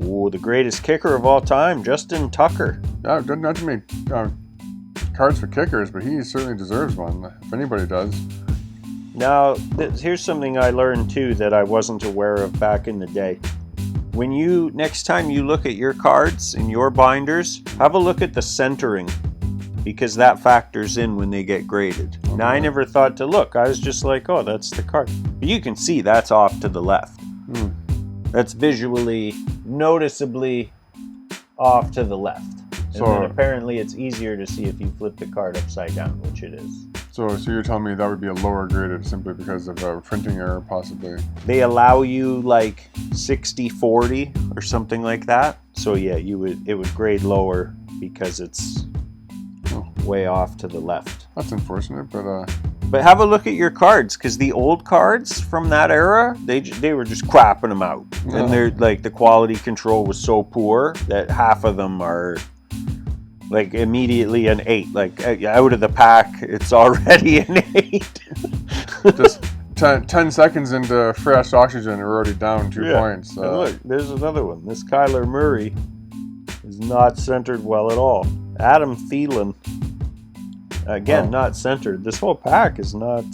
Oh, the greatest kicker of all time, Justin Tucker. Yeah, not too many cards for kickers, but he certainly deserves one, if anybody does. Now, here's something I learned too that I wasn't aware of back in the day. Next time you look at your cards in your binders, have a look at the centering, because that factors in when they get graded. Okay. Now, I never thought to look. I was just like, oh, that's the card. But you can see that's off to the left. That's visually, noticeably off to the left. And then apparently it's easier to see if you flip the card upside down, which it is. So you're telling me that would be a lower graded simply because of a printing error, possibly? They allow you like 60-40 or something like that. So yeah, it would grade lower because it's way off to the left. That's unfortunate, But have a look at your cards, because the old cards from that era, they were just crapping them out, and they're like the quality control was so poor that half of them are like immediately an 8. Like out of the pack, it's already an 8. Just 10 seconds into fresh oxygen, we're already down 2 points. And look, there's another one. This Kyler Murray is not centered well at all. Adam Thielen. Again, not centered. This whole pack is not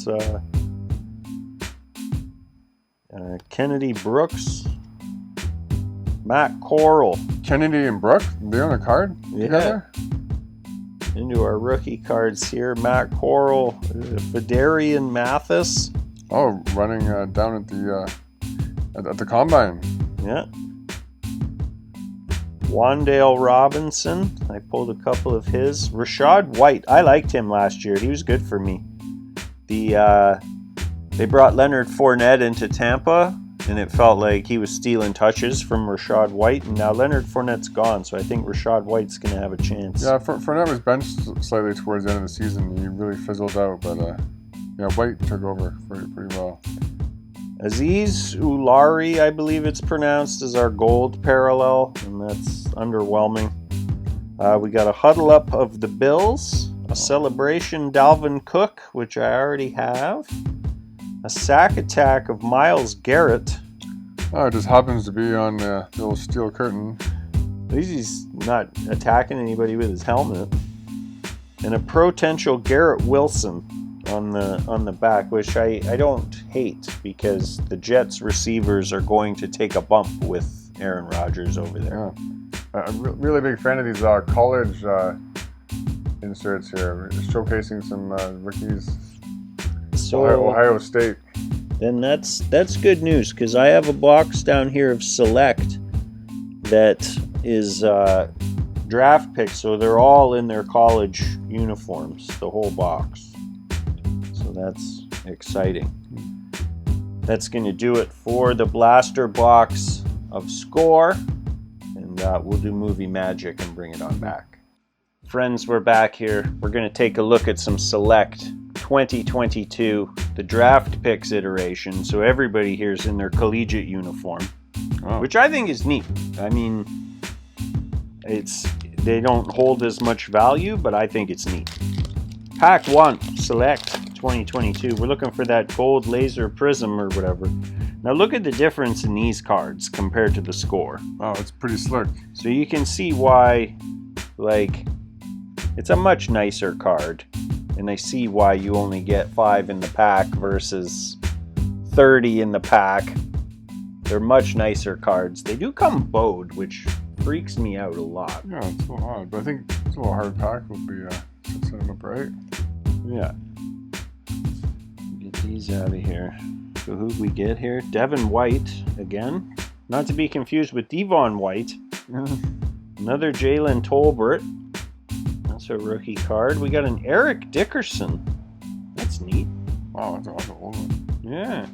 Kennedy Brooks. Matt Corral. Kennedy and Brooke, they on a card together? Into our rookie cards here. Matt Corral. Federian Mathis. Oh, running down at the combine. Yeah. Wandale Robinson. I pulled a couple of his. Rashad White. I liked him last year. He was good for me. They brought Leonard Fournette into Tampa, and it felt like he was stealing touches from Rashad White, and now Leonard Fournette's gone, so I think Rashad White's going to have a chance. Yeah, Fournette was benched slightly towards the end of the season. He really fizzled out, but yeah, White took over pretty well. Aziz Ulari, I believe it's pronounced, is our gold parallel, and that's underwhelming. We got a huddle up of the Bills, a celebration Dalvin Cook, which I already have, a sack attack of Myles Garrett. Oh, it just happens to be on the little steel curtain. At least he's not attacking anybody with his helmet. And a potential Garrett Wilson on the back, which I don't hate because the Jets receivers are going to take a bump with Aaron Rodgers over there. Yeah. I'm really big fan of these college inserts here, showcasing some rookies. So Ohio State. Then that's good news because I have a box down here of Select that is draft picks, so they're all in their college uniforms, the whole box. So that's exciting. That's going to do it for the blaster box of Score, and we'll do Movie Magic and bring it on back. Friends, we're back here. We're going to take a look at some Select 2022, the draft picks iteration, so everybody here is in their collegiate uniform, which I think is neat. I mean, they don't hold as much value, but I think it's neat. Pack 1, Select 2022. We're looking for that gold laser prism or whatever. Now look at the difference in these cards compared to the Score. Oh, it's pretty slick. So you can see why, like, it's a much nicer card. And I see why you only get 5 in the pack versus 30 in the pack. They're much nicer cards. They do come bowed, which freaks me out a lot. Yeah, it's a little odd, but I think it's a little hard pack would be set them up right. Yeah. Get these out of here. So who we get here? Devin White again. Not to be confused with Devon White. Another Jalen Tolbert. That's a rookie card. We got an Eric Dickerson. That's neat. Wow, that's an old one. Yeah.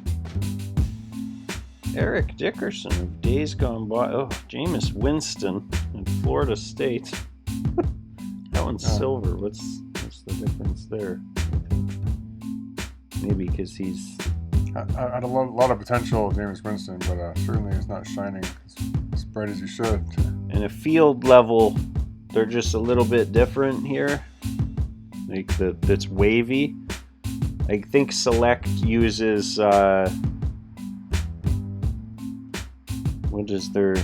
Eric Dickerson of Days Gone By. Oh, Jameis Winston at Florida State. That one's silver. What's the difference there? Maybe because he's... I had a lot of potential, Jameis Winston, but certainly he's not shining as bright as he should. And a field level, they're just a little bit different here. Like that's wavy. I think Select uses what is their?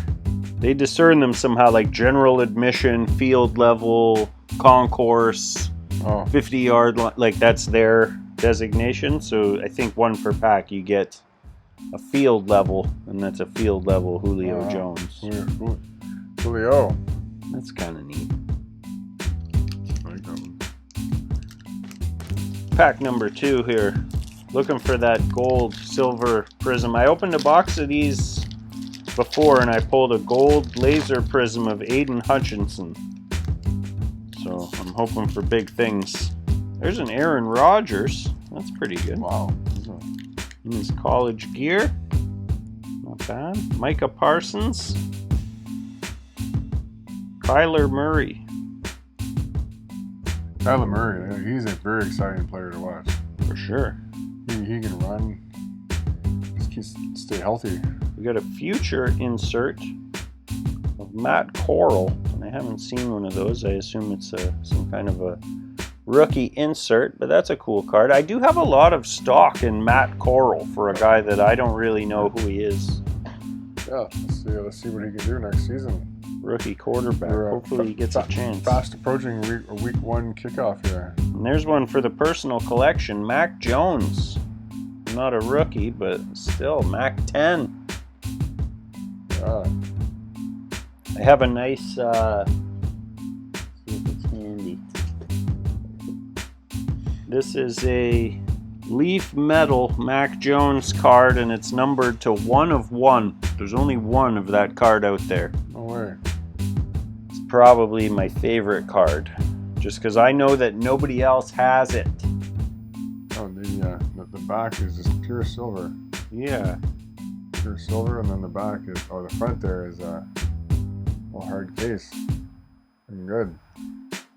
They discern them somehow, like general admission, field level, concourse, 50-yard line. Like that's their designation. So I think one per pack you get a field level, and that's a field level Julio Jones. Julio. That's kind of neat. I like that one. Pack number 2 here. Looking for that gold silver prism. I opened a box of these before and I pulled a gold laser prism of Aiden Hutchinson. So I'm hoping for big things. There's an Aaron Rodgers. That's pretty good. Wow. In his college gear. Not bad. Micah Parsons. Kyler Murray. Kyler Murray, he's a very exciting player to watch. For sure. He can run. Just stay healthy. We got a future insert of Matt Corral, and I haven't seen one of those. I assume it's some kind of a rookie insert, but that's a cool card. I do have a lot of stock in Matt Corral for a guy that I don't really know who he is. Yeah, let's see what he can do next season. Rookie quarterback. Hopefully he gets a chance. Fast approaching week 1 kickoff here. And there's one for the personal collection. Mac Jones. Not a rookie, but still, Mac 10. Yeah. I have a nice, let's see if it's handy. This is a Leaf Metal Mac Jones card, and it's numbered to 1 of 1. There's only one of that card out there. No way. It's probably my favorite card, just because I know that nobody else has it. Oh, the back is just pure silver. Yeah. Pure silver, and then the back is, or the front there is a hard case. Looking good.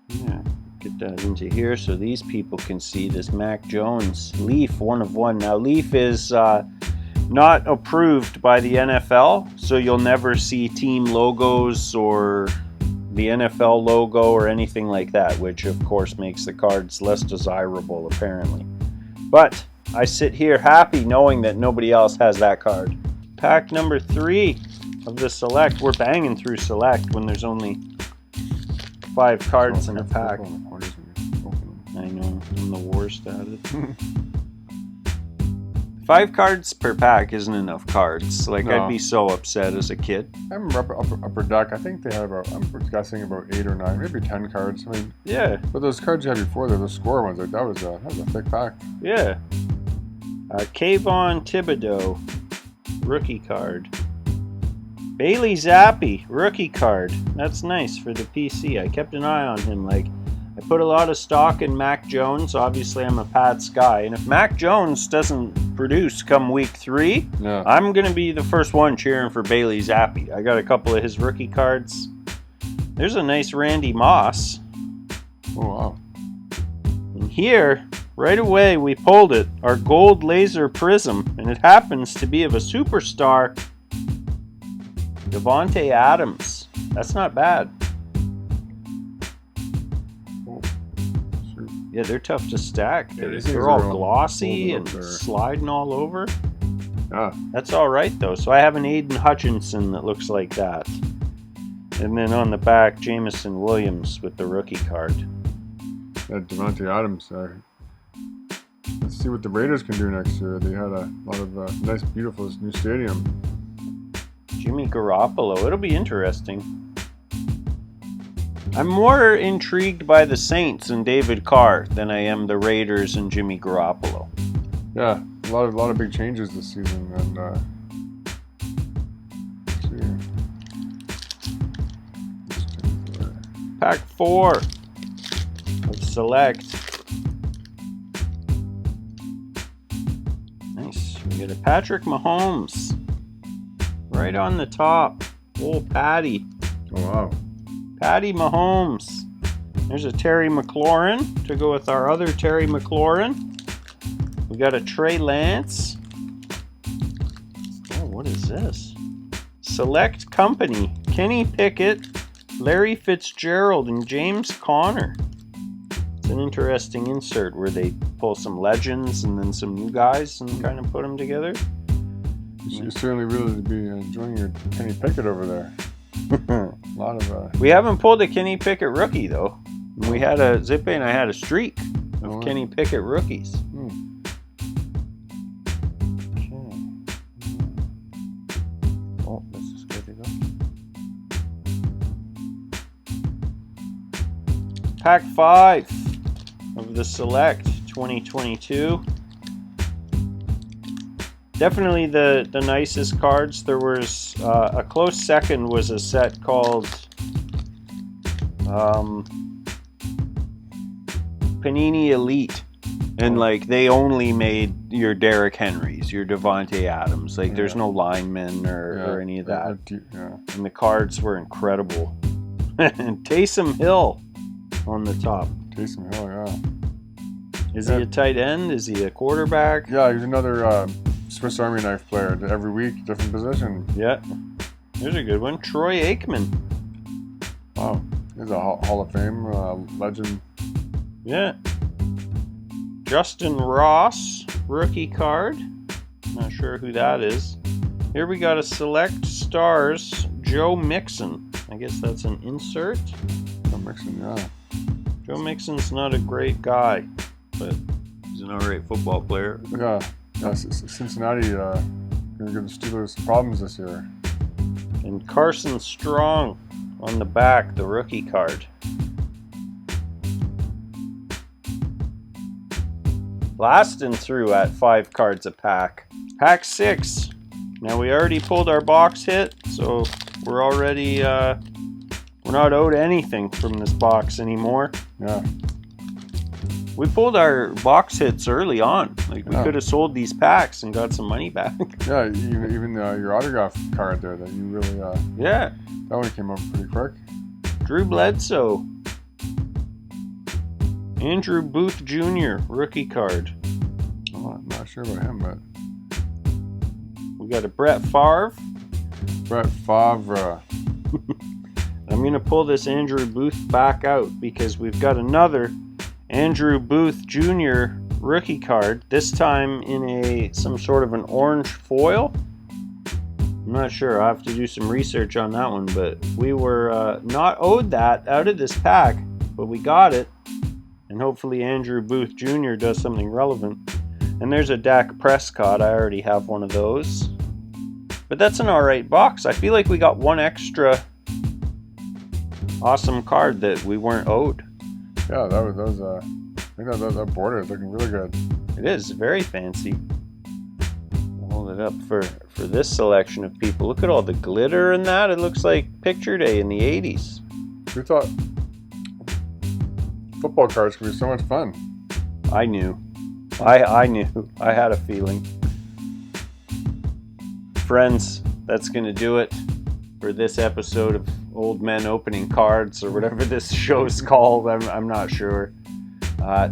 Yeah. Get that into here so these people can see this Mac Jones Leaf 1 of 1. Now, Leaf is not approved by the NFL, so you'll never see team logos or the NFL logo or anything like that, which of course makes the cards less desirable apparently. But I sit here happy knowing that nobody else has that card. Pack number 3 of the Select. We're banging through Select when there's only 5 cards in a pack. I know, I'm the worst at it. 5 cards per pack isn't enough cards. Like, No. I'd be so upset as a kid. I remember upper deck, I think they had about, I'm guessing about 8 or 9, maybe 10 cards. I mean, Yeah, but those cards you had before, those score ones, like that was a thick pack. yeah. Kayvon Thibodeau, rookie card. Bailey Zappi, rookie card. That's nice for the PC. I kept an eye on him. Like, I put a lot of stock in Mac Jones. Obviously, I'm a Pats guy. And if Mac Jones doesn't produce come week 3, Yeah. I'm going to be the first one cheering for Bailey Zappi. I got a couple of his rookie cards. There's a nice Randy Moss. Oh, wow. And here, right away, we pulled it. Our gold laser prism. And it happens to be of a superstar, Davante Adams. That's not bad. Oh, shoot. Yeah, they're tough to stack. Yeah, these They're things all are all glossy folded and up there. sliding all over. Yeah. That's all right, though. So I have an Aiden Hutchinson that looks like that. And then on the back, Jameson Williams with the rookie card. Yeah, Davante Adams. Let's see what the Raiders can do next year. They had a lot of nice, beautiful new stadium. Jimmy Garoppolo. It'll be interesting. I'm more intrigued by the Saints and David Carr than I am the Raiders and Jimmy Garoppolo. Yeah, a lot of big changes this season, and let's see. Pack 4 of Select. Nice. We get a Patrick Mahomes right on the top. Old Patty. Oh wow. Patty Mahomes. There's a Terry McLaurin to go with our other Terry McLaurin. We got a Trey Lance. Oh, what is this? Select Company. Kenny Pickett, Larry Fitzgerald, and James Conner. It's an interesting insert where they pull some legends and then some new guys and kind of put them together. You certainly really be enjoying your Kenny Pickett over there. A lot of We haven't pulled a Kenny Pickett rookie, though. We had a Zippe and I had a streak of Oh, Kenny Pickett rookies. Okay. Oh, this is good to go. Pack 5 of the Select 2022. Definitely the nicest cards. There was a close second was a set called Panini Elite. And like they only made your Derrick Henrys, your Davante Adams. Like there's no linemen or any of that. Yeah. And the cards were incredible. And Taysom Hill on the top. Taysom Hill, yeah. Is he a tight end? Is he a quarterback? Yeah, he's another Swiss Army knife player. Every week, different position. Yeah. There's a good one. Troy Aikman. Wow. He's a Hall of Fame legend. Yeah. Justin Ross, rookie card. Not sure who that is. Here we got a Select Stars, Joe Mixon. I guess that's an insert. Joe Mixon, yeah. Joe Mixon's not a great guy, but he's an alright football player. Yeah. Yeah, Cincinnati gonna give the Steelers some problems this year. And Carson Strong on the back, the rookie card. Blasting through at 5 cards a pack. Pack 6. Now we already pulled our box hit, so we're already we're not owed anything from this box anymore. Yeah. We pulled our box hits early on. Like we Yeah. could have sold these packs and got some money back. Yeah, even your autograph card there that you really Yeah. that one came up pretty quick. Drew Bledsoe. Andrew Booth Jr. rookie card. Oh, I'm not sure about him, but We got a Brett Favre. Brett Favre. I'm going to pull this Andrew Booth back out because we've got another Andrew Booth Jr. rookie card, this time in some sort of an orange foil. I'm not sure. I'll have to do some research on that one, but we were not owed that out of this pack, but we got it. And hopefully Andrew Booth Jr. does something relevant. And there's a Dak Prescott. I already have one of those. But that's an alright box. I feel like we got one extra awesome card that we weren't owed. Yeah, that was I think that border is looking really good. It is very fancy. I'll hold it up for this selection of people. Look at all the glitter in that. It looks like picture day in the 80s. We thought football cards could be so much fun. I knew. I knew. I had a feeling. Friends, that's going to do it for this episode of Old Men Opening Cards, or whatever this show's called. I'm not sure.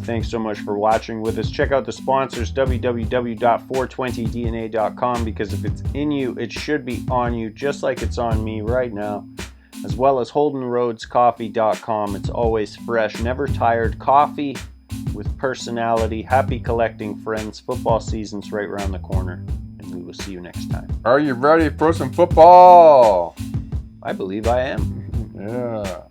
Thanks so much for watching with us. Check out the sponsors, www.420dna.com, because if it's in you, it should be on you, just like it's on me right now. As well as HoldenRoadsCoffee.com. It's always fresh, never tired coffee with personality. Happy collecting, friends. Football season's right around the corner, and we will see you next time. Are you ready for some football? I believe I am. Yeah.